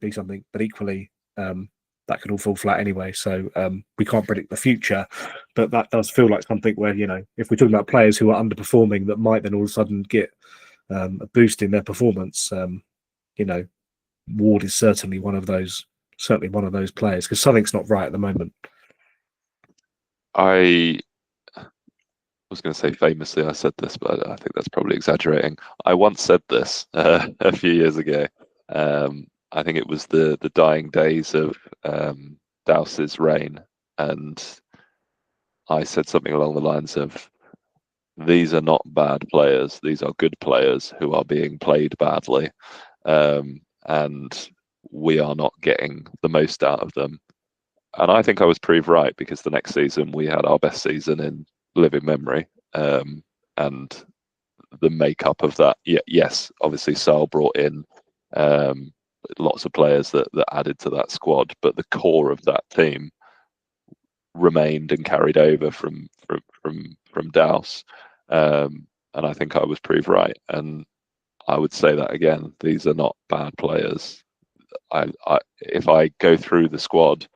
[SPEAKER 2] be something, but equally that could all fall flat anyway. So we can't predict the future, but that does feel like something where if we're talking about players who are underperforming that might then all of a sudden get a boost in their performance, Ward is certainly one of those players, because something's not right at the moment.
[SPEAKER 1] I was going to say famously I said this, but I think that's probably exaggerating. I once said this a few years ago. I think it was the dying days of Douse's reign, and I said something along the lines of, these are not bad players, these are good players who are being played badly, and we are not getting the most out of them. And I think I was proved right, because the next season we had our best season in living memory. And the makeup of that, yes, obviously Sal brought in lots of players that added to that squad, but the core of that team remained and carried over from Douse. And I think I was proved right. And I would say that again, these are not bad players. If I go through the squad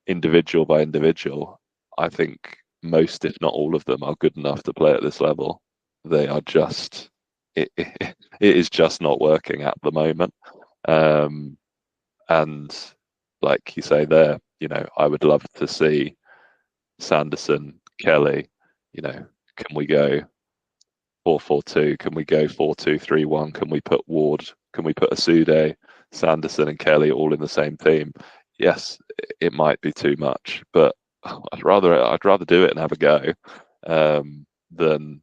[SPEAKER 1] individual by individual, I think most, if not all of them, are good enough to play at this level. They are just, it is just not working at the moment. And like you say there, I would love to see Sanderson, Kelly, can we go 4-4-2? Can we go 4-2-3-1? Can we put Ward? Can we put Asude, Sanderson, and Kelly all in the same team? Yes, it might be too much, but I'd rather do it and have a go than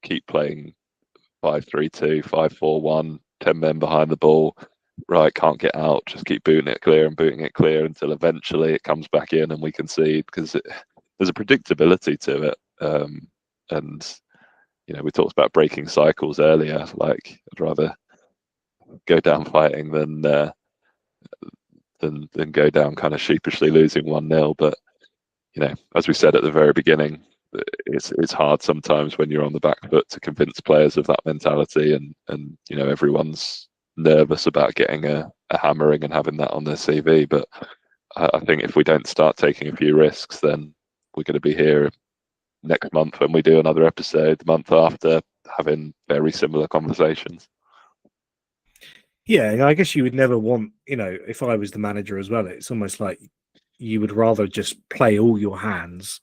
[SPEAKER 1] keep playing 5-3-2, 5-4-1, 10 men behind the ball. Right, can't get out. Just keep booting it clear until eventually it comes back in and we concede, because there's a predictability to it. And we talked about breaking cycles earlier. Like, I'd rather go down fighting than go down kind of sheepishly losing 1-0. But as we said at the very beginning, it's hard sometimes when you're on the back foot to convince players of that mentality, and everyone's nervous about getting a hammering and having that on their CV. But I think if we don't start taking a few risks, then we're going to be here next month when we do another episode, the month after, having very similar conversations.
[SPEAKER 2] Yeah, I guess you would never want, if I was the manager as well, it's almost like you would rather just play all your hands,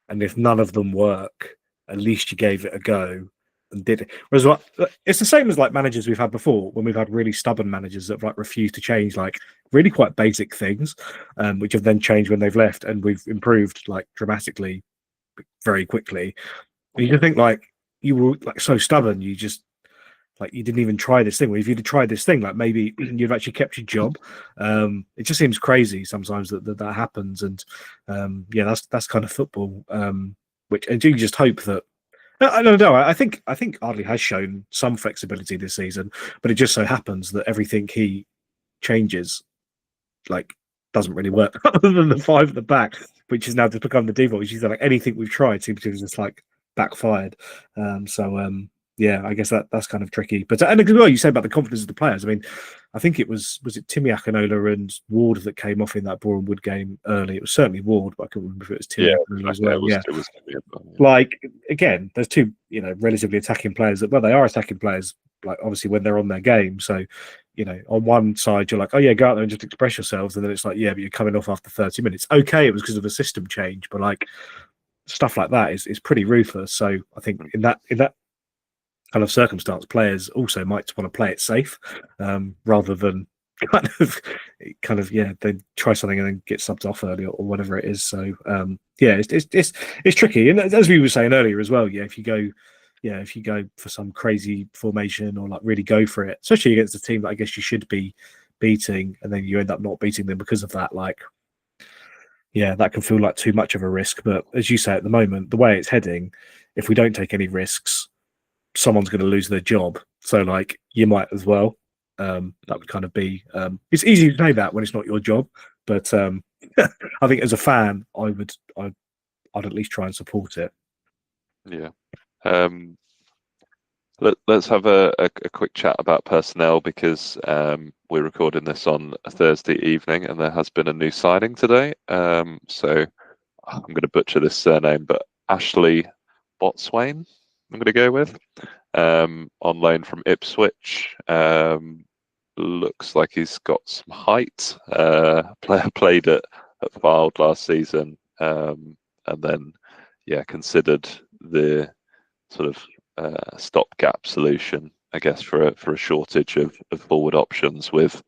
[SPEAKER 2] and if none of them work, at least you gave it a go and did it. Whereas it's the same as like managers we've had before, when we've had really stubborn managers that like refuse to change like really quite basic things, which have then changed when they've left, and we've improved like dramatically very quickly. And you just think like you were like so stubborn, you just like you didn't even try this thing. Well, if you'd tried this thing, like maybe you'd actually kept your job. It just seems crazy sometimes that happens, and that's kind of football. Which, and you just hope that. I don't know. I think Ardley has shown some flexibility this season, but it just so happens that everything he changes like doesn't really work, other than the 5 at the back, which has now just become the default. Which is like anything we've tried seems to have just like backfired. yeah, I guess that's kind of tricky. But and as well, you say about the confidence of the players. I mean, I think it was it Timmy Akinola and Ward that came off in that Boreham Wood game early. It was certainly Ward, but I can't remember if it was Timmy Akinola as well. Yeah,
[SPEAKER 1] it was yeah.
[SPEAKER 2] like again, there's two relatively attacking players that they are attacking players. Like obviously when they're on their game, so on one side you're like, oh yeah, go out there and just express yourselves, and then it's like, yeah, but you're coming off after 30 minutes. Okay, it was because of a system change, but like stuff like that is pretty ruthless. So I think in that kind of circumstance, players also might want to play it safe rather than kind of they try something and then get subbed off early or whatever it is. So yeah, it's tricky. And as we were saying earlier as well, if you go for some crazy formation or like really go for it, especially against a team that I guess you should be beating, and then you end up not beating them because of that, like that can feel like too much of a risk. But as you say, at the moment, the way it's heading, if we don't take any risks, someone's going to lose their job. So like you might as well. That would kind of be. It's easy to say that when it's not your job, but I think as a fan, I'd at least try and support it.
[SPEAKER 1] Yeah. Let's have a quick chat about personnel, because we're recording this on a Thursday evening and there has been a new signing today. So I'm going to butcher this surname, but Ashley Botswain, I'm going to go with, on loan from Ipswich. Looks like he's got some height. Played at Fylde last season, and then considered the sort of stopgap solution, I guess, for a shortage of forward options with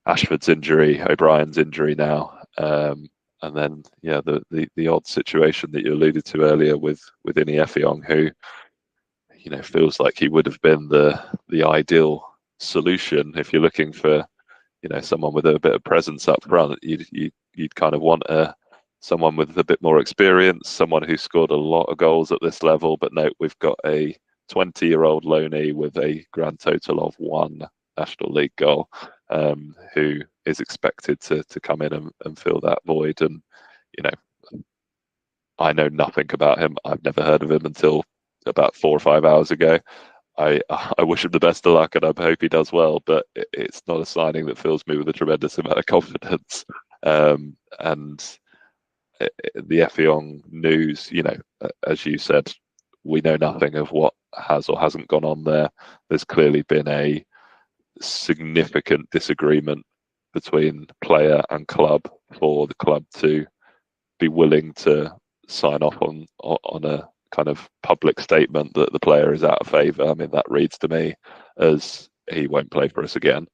[SPEAKER 1] Ashford's injury, O'Brien's injury now, and then the odd situation that you alluded to earlier with Ini Effiong, who feels like he would have been the ideal solution if you're looking for someone with a bit of presence up front. You'd kind of want someone with a bit more experience, someone who scored a lot of goals at this level. But no, we've got a 20-year-old loanee with a grand total of 1 National League goal, who is expected to come in and fill that void. And I know nothing about him. I've never heard of him until about 4 or 5 hours ago. I wish him the best of luck, and I hope he does well, but it's not a signing that fills me with a tremendous amount of confidence. And the Effiong news, as you said, we know nothing of what has or hasn't gone on there. There's clearly been a significant disagreement between player and club for the club to be willing to sign off on a kind of public statement that the player is out of favour. I mean, that reads to me as he won't play for us again.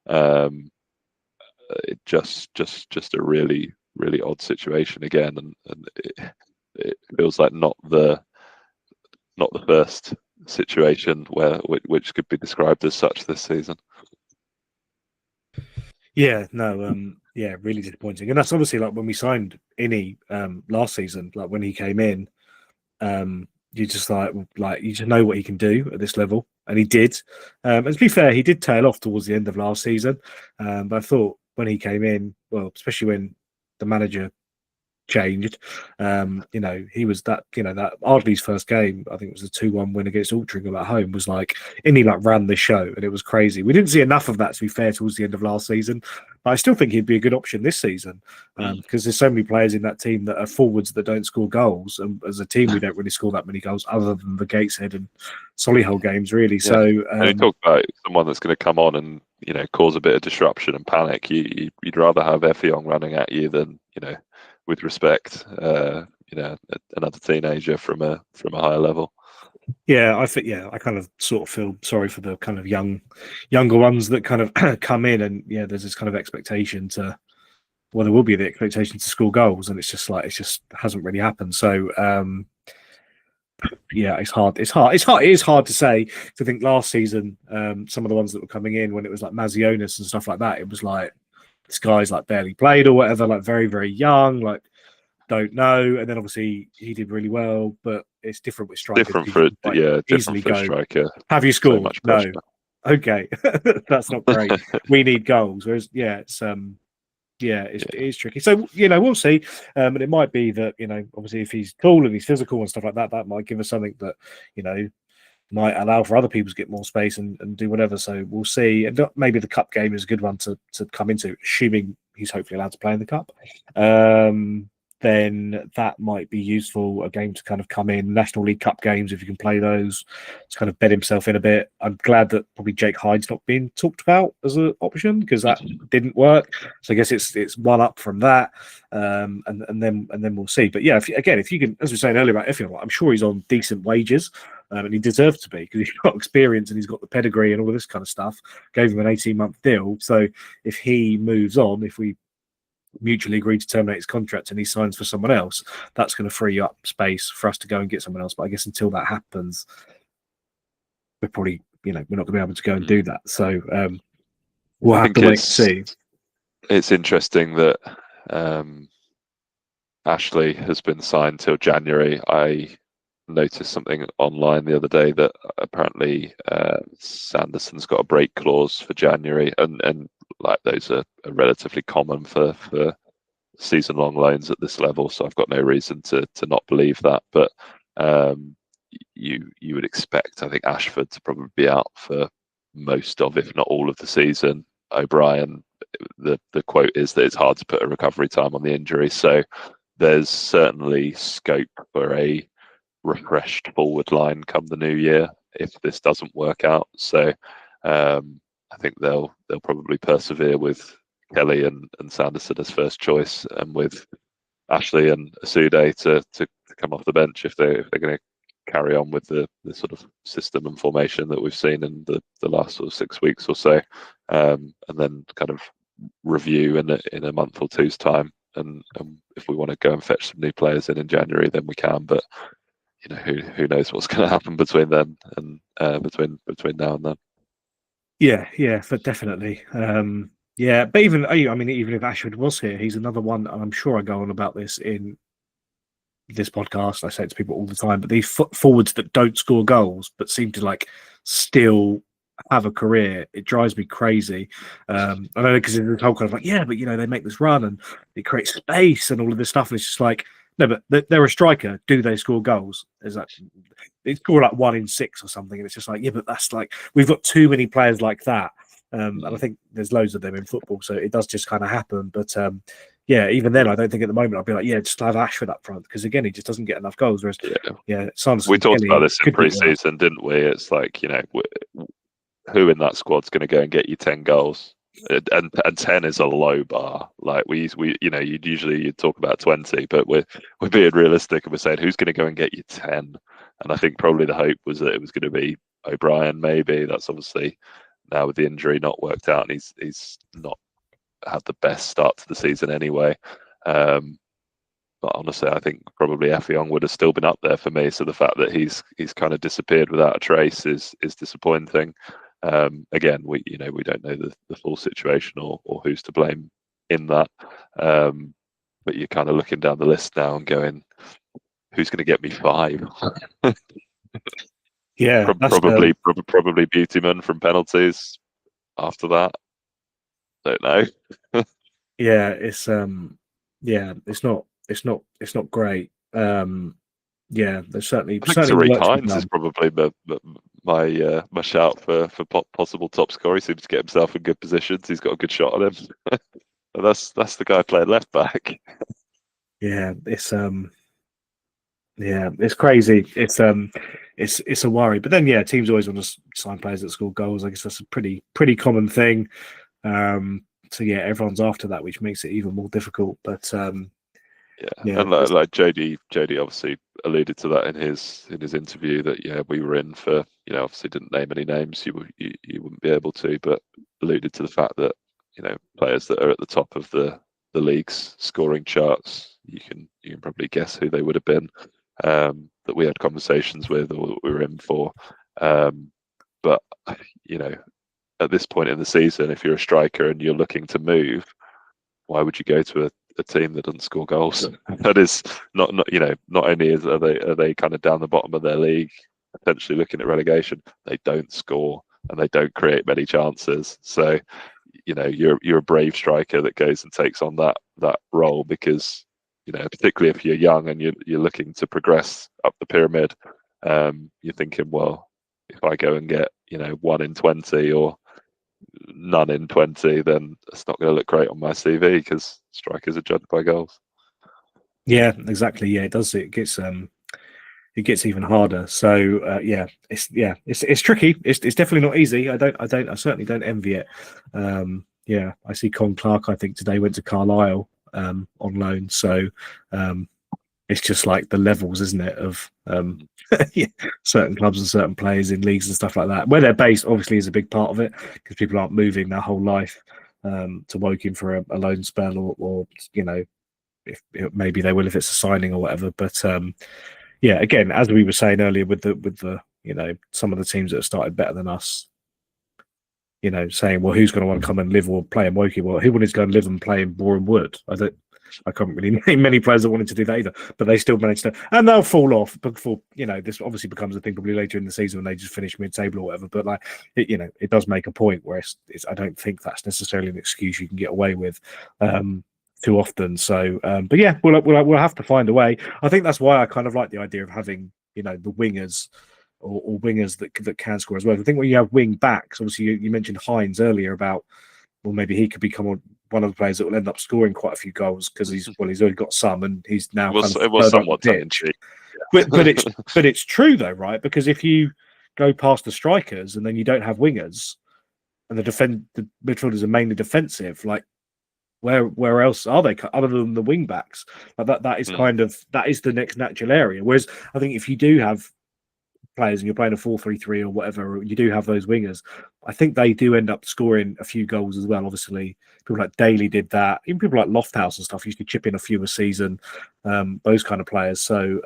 [SPEAKER 1] It just a really odd situation again, and it feels like not the first situation which could be described as such this season.
[SPEAKER 2] Yeah, no, really disappointing, and that's obviously like when we signed Ini last season, like when he came in, you just like you just know what he can do at this level, and he did. And to be fair, he did tail off towards the end of last season, but I thought when he came in, well, especially when the manager changed, he was that Ardley's first game, I think it was a 2-1 win against Altrincham at home, was like, and he like ran the show, and it was crazy. We didn't see enough of that, to be fair, towards the end of last season, but I still think he'd be a good option this season, because there's so many players in that team that are forwards that don't score goals, and as a team we don't really score that many goals other than the Gateshead and Solihull games, really. So
[SPEAKER 1] and you talk about someone that's going to come on and cause a bit of disruption and panic. You'd rather have Effiong running at you than with respect, another teenager from a higher level.
[SPEAKER 2] Yeah, I think I kind of sort of feel sorry for the kind of younger ones that kind of come in, and there's this kind of expectation to, well, there will be the expectation to score goals, and it's just hasn't really happened. So it's hard. It is hard to say. To think last season, some of the ones that were coming in when it was like Mazionis and stuff like that, it was like this guy's like barely played or whatever, like very, very young, like don't know. And then obviously he did really well, but it's different with strikers.
[SPEAKER 1] Different for a striker.
[SPEAKER 2] Have you scored?
[SPEAKER 1] So much
[SPEAKER 2] no.
[SPEAKER 1] pressure.
[SPEAKER 2] Okay, that's not great. We need goals. Whereas it is tricky. So we'll see. And it might be that obviously if he's tall and he's physical and stuff like that, that might give us something that might allow for other people to get more space and do whatever. So we'll see. And maybe the cup game is a good one to come into, assuming he's hopefully allowed to play in the cup. Then that might be useful, a game to kind of come in. National League Cup games, if you can play those, to kind of bed himself in a bit. I'm glad that probably Jake Hyde's not being talked about as an option, because that didn't work. So I guess it's one up from that, and then we'll see. But yeah, if you can, as we were saying earlier about Effiong, I'm sure he's on decent wages, and he deserves to be, because he's got experience and he's got the pedigree and all of this kind of stuff. Gave him an 18-month deal. So if he moves on, if we mutually agree to terminate his contract and he signs for someone else, that's going to free up space for us to go and get someone else. But I guess until that happens, we're probably, we're not going to be able to go and do that. So we'll have to wait and see.
[SPEAKER 1] It's interesting that Ashley has been signed till January. I noticed something online the other day that apparently Sanderson's got a break clause for January, and like those are relatively common for season-long loans at this level. So I've got no reason to not believe that. But you would expect, I think, Ashford to probably be out for most of, if not all of the season. O'Brien, the quote is that it's hard to put a recovery time on the injury. So there's certainly scope for a refreshed forward line come the new year if this doesn't work out. So I think they'll probably persevere with Kelly and Sanderson as first choice, and with Ashley and Asude to come off the bench if they're going to carry on with the sort of system and formation that we've seen in the last sort of 6 weeks or so, and then kind of review in a month or two's time. And if we want to go and fetch some new players in January, then we can. But who knows what's going to happen between then and between now and then.
[SPEAKER 2] Yeah, but definitely. Yeah, but even if Ashford was here, he's another one, and I'm sure I go on about this in this podcast. I say it to people all the time, but these forwards that don't score goals but seem to still have a career, it drives me crazy. I know, because there's the whole kind of but they make this run and they create space and all of this stuff, and it's just like, no, but they're a striker. Do they score goals? Is that they score like 1 in 6 or something? And it's just like, yeah, but that's we've got too many players like that, and I think there's loads of them in football, so it does just kind of happen. But yeah, even then, I don't think at the moment I'd be like, just have Ashford up front, because again, he just doesn't get enough goals. Whereas, Sanderson,
[SPEAKER 1] we talked about this in pre-season, didn't we? It's like, who in that squad's going to go and get you 10 goals? And 10 is a low bar. Like you'd talk about 20, but we're being realistic and we're saying who's going to go and get you 10. And I think probably the hope was that it was going to be O'Brien. Maybe that's obviously now with the injury not worked out, and he's not had the best start to the season anyway. But honestly, I think probably Effiong would have still been up there for me. So the fact that he's kind of disappeared without a trace is disappointing. Again, we don't know the full situation or who's to blame in that. But you're kind of looking down the list now and going, who's going to get me 5?
[SPEAKER 2] Yeah,
[SPEAKER 1] probably Beautyman from penalties. After that, don't know.
[SPEAKER 2] Yeah, it's not great. Yeah, there's certainly.
[SPEAKER 1] I think Tariq Hines is probably my shout for possible top scorer. He seems to get himself in good positions. He's got a good shot on him. That's the guy playing left back.
[SPEAKER 2] Yeah, it's crazy. It's a worry. But then teams always want to sign players that score goals. I guess that's a pretty common thing. So everyone's after that, which makes it even more difficult. But and
[SPEAKER 1] like Jody obviously alluded to that in his interview, that we were in for, obviously didn't name any names, you wouldn't be able to, but alluded to the fact that players that are at the top of the league's scoring charts, you can probably guess who they would have been, that we had conversations with or that we were in for. But at this point in the season, if you're a striker and you're looking to move, why would you go to a team that doesn't score goals? That is not only are they kind of down the bottom of their league, potentially looking at relegation, they don't score and they don't create many chances. So you're a brave striker that goes and takes on that role, because particularly if you're young and you're looking to progress up the pyramid, you're thinking, well, if I go and get 1 in 20 or none in 20, then it's not going to look great on my CV because strikers are judged by goals.
[SPEAKER 2] Yeah, exactly. Yeah, it does. It gets even harder. So it's tricky. It's definitely not easy. I certainly don't envy it. Yeah, I see Con Clark, I think today went to Carlisle on loan. So it's just like the levels, isn't it, of yeah, certain clubs and certain players in leagues and stuff like that. Where they're based obviously is a big part of it, because people aren't moving their whole life to Woking for a loan spell, or if maybe they will if it's a signing or whatever. But yeah, again, as we were saying earlier, with the some of the teams that have started better than us, saying, well, who's going to want to come and live or play in Woking? Well, who wanted to go and live and play in Boreham Wood? I can't really name many players that wanted to do that either, but they still managed to, and they'll fall off before, this obviously becomes a thing probably later in the season when they just finish mid-table or whatever. But like, it does make a point where I don't think that's necessarily an excuse you can get away with too often. So, but yeah, we'll have to find a way. I think that's why I kind of like the idea of having, the wingers or wingers that can score as well. I think when you have wing backs, obviously you mentioned Hines earlier about, well, maybe he could become one of the players that will end up scoring quite a few goals because he's already got some, and he's now
[SPEAKER 1] it was somewhat tongue in cheek.
[SPEAKER 2] But it's true though, right? Because if you go past the strikers and then you don't have wingers, and the midfielders are mainly defensive, like where else are they other than the wing backs? Like that is that is the next natural area. Whereas I think if you do have players and you're playing a 4-3-3 or whatever, you do have those wingers, I think they do end up scoring a few goals as well. Obviously, people like Daly did that. Even people like Lofthouse and stuff used to chip in a few a season, those kind of players. So,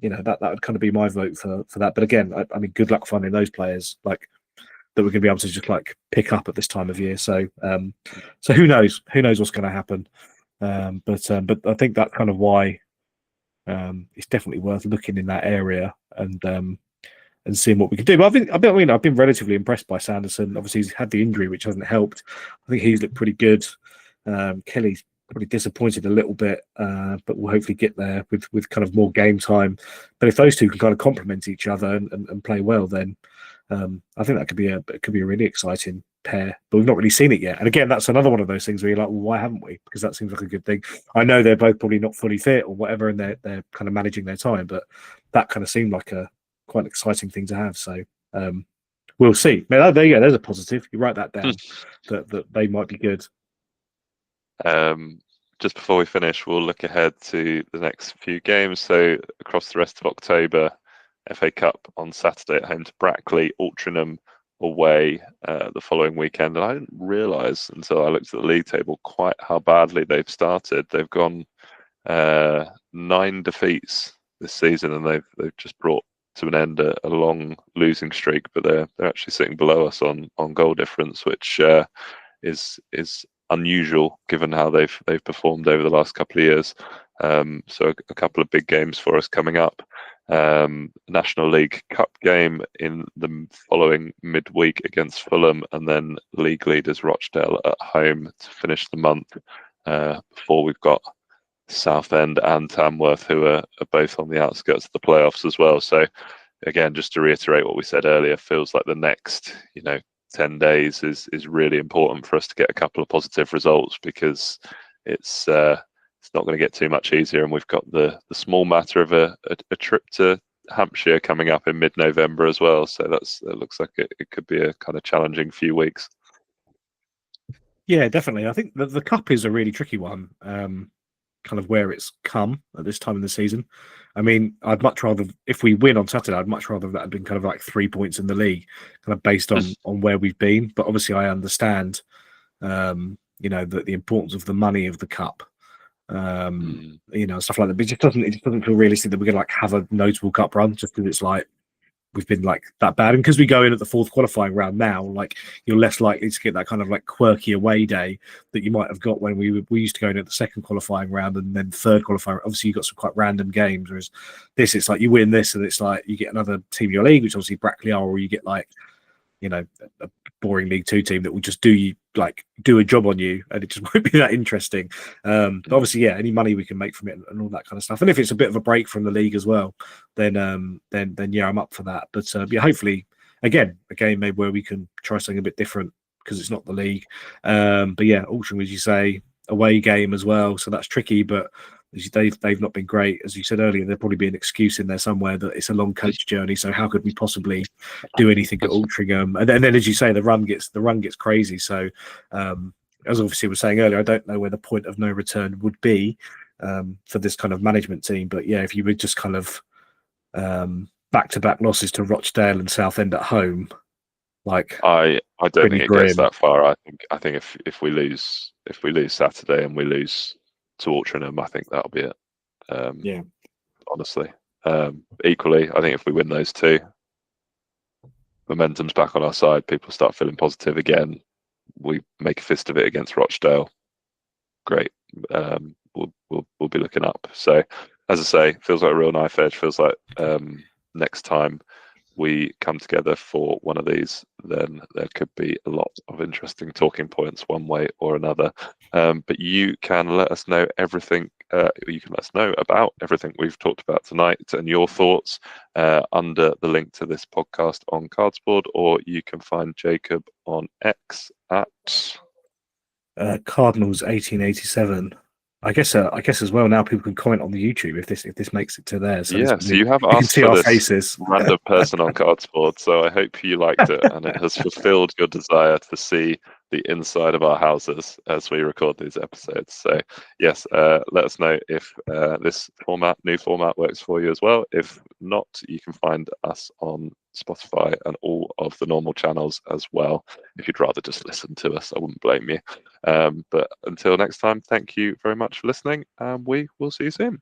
[SPEAKER 2] that would kind of be my vote for that. But again, I mean, good luck finding those players like that we're going to be able to just like pick up at this time of year. So, so who knows? Who knows what's going to happen? But I think that's kind of why it's definitely worth looking in that area and seeing what we can do. But I've been relatively impressed by Sanderson. Obviously, he's had the injury, which hasn't helped. I think he's looked pretty good. Kelly's probably disappointed a little bit, but we'll hopefully get there with kind of more game time. But if those two can kind of complement each other and play well, then I think that could be a really exciting pair. But we've not really seen it yet. And again, that's another one of those things where you're like, well, why haven't we? Because that seems like a good thing. I know they're both probably not fully fit or whatever, and they're kind of managing their time, but that kind of seemed like quite an exciting thing to have. So we'll see. There you go. There's a positive. You write that down that they might be good.
[SPEAKER 1] Just before we finish, we'll look ahead to the next few games. So across the rest of October, FA Cup on Saturday at home to Brackley, Altrincham away the following weekend. And I didn't realise until I looked at the league table quite how badly they've started. They've gone 9 defeats this season, and they've just brought to an end a long losing streak. But they're actually sitting below us on goal difference, which is unusual given how they've performed over the last couple of years. So a couple of big games for us coming up. National League Cup game in the following midweek against Fulham, and then league leaders Rochdale at home to finish the month before we've got Southend and Tamworth, who are both on the outskirts of the playoffs as well. So again, just to reiterate what we said earlier, feels like the next 10 days is really important for us to get a couple of positive results, because it's not going to get too much easier. And we've got the small matter of a trip to Hampshire coming up in mid-November as well. So it looks like it could be a kind of challenging few weeks.
[SPEAKER 2] Yeah, definitely. I think the cup is a really tricky one, kind of where it's come at this time of the season. I mean, I'd much rather, if we win on Saturday, I'd much rather that had been kind of like 3 points in the league, kind of based on where we've been. But obviously, I understand, the importance of the money of the cup, stuff like that. But it just doesn't feel realistic that we're gonna like have a notable cup run just because it's like we've been like that bad. And because we go in at the 4th qualifying round now, like you're less likely to get that kind of like quirky away day that you might have got when we used to go in at the 2nd qualifying round and then 3rd qualifying. Obviously, you've got some quite random games. Whereas this, it's like you win this and it's like you get another team in your league, which obviously Brackley are, or you get like, a boring League Two team that will just do a job on you, and it just won't be that interesting. But obviously, yeah, any money we can make from it and all that kind of stuff. And if it's a bit of a break from the league as well, then yeah, I'm up for that. But yeah, hopefully, again, a game maybe where we can try something a bit different because it's not the league. But yeah, auction, as you say, away game as well, so that's tricky. But they've not been great, as you said earlier. There'll probably be an excuse in there somewhere that it's a long coach journey. So how could we possibly do anything at Altrincham? And then as you say, the run gets crazy. So as obviously was saying earlier, I don't know where the point of no return would be for this kind of management team. But yeah, if you would just kind of back-to-back losses to Rochdale and Southend at home, like
[SPEAKER 1] I don't think it
[SPEAKER 2] grim.
[SPEAKER 1] gets that far. I think if we lose Saturday and we lose to Altrincham, I think that'll be it.
[SPEAKER 2] Yeah.
[SPEAKER 1] Honestly, equally, I think if we win those two, momentum's back on our side. People start feeling positive again. We make a fist of it against Rochdale. Great. We'll be looking up. So, as I say, feels like a real knife edge. Feels like next time we come together for one of these, then there could be a lot of interesting talking points one way or another. But you can let us know everything. You can let us know about everything we've talked about tonight and your thoughts under the link to this podcast on Cardsboard, or you can find Jacob on X at
[SPEAKER 2] Cardinals 1887. I guess as well now people can comment on the YouTube if this makes it to there. So
[SPEAKER 1] yeah, so you have
[SPEAKER 2] can
[SPEAKER 1] asked
[SPEAKER 2] see
[SPEAKER 1] for
[SPEAKER 2] our
[SPEAKER 1] this
[SPEAKER 2] faces.
[SPEAKER 1] random person on Cardsboard, so I hope you liked it and it has fulfilled your desire to see the inside of our houses as we record these episodes. So yes, let us know if this new format works for you as well. If not, you can find us on Spotify and all of the normal channels as well. If you'd rather just listen to us, I wouldn't blame you. But until next time, thank you very much for listening, and we will see you soon.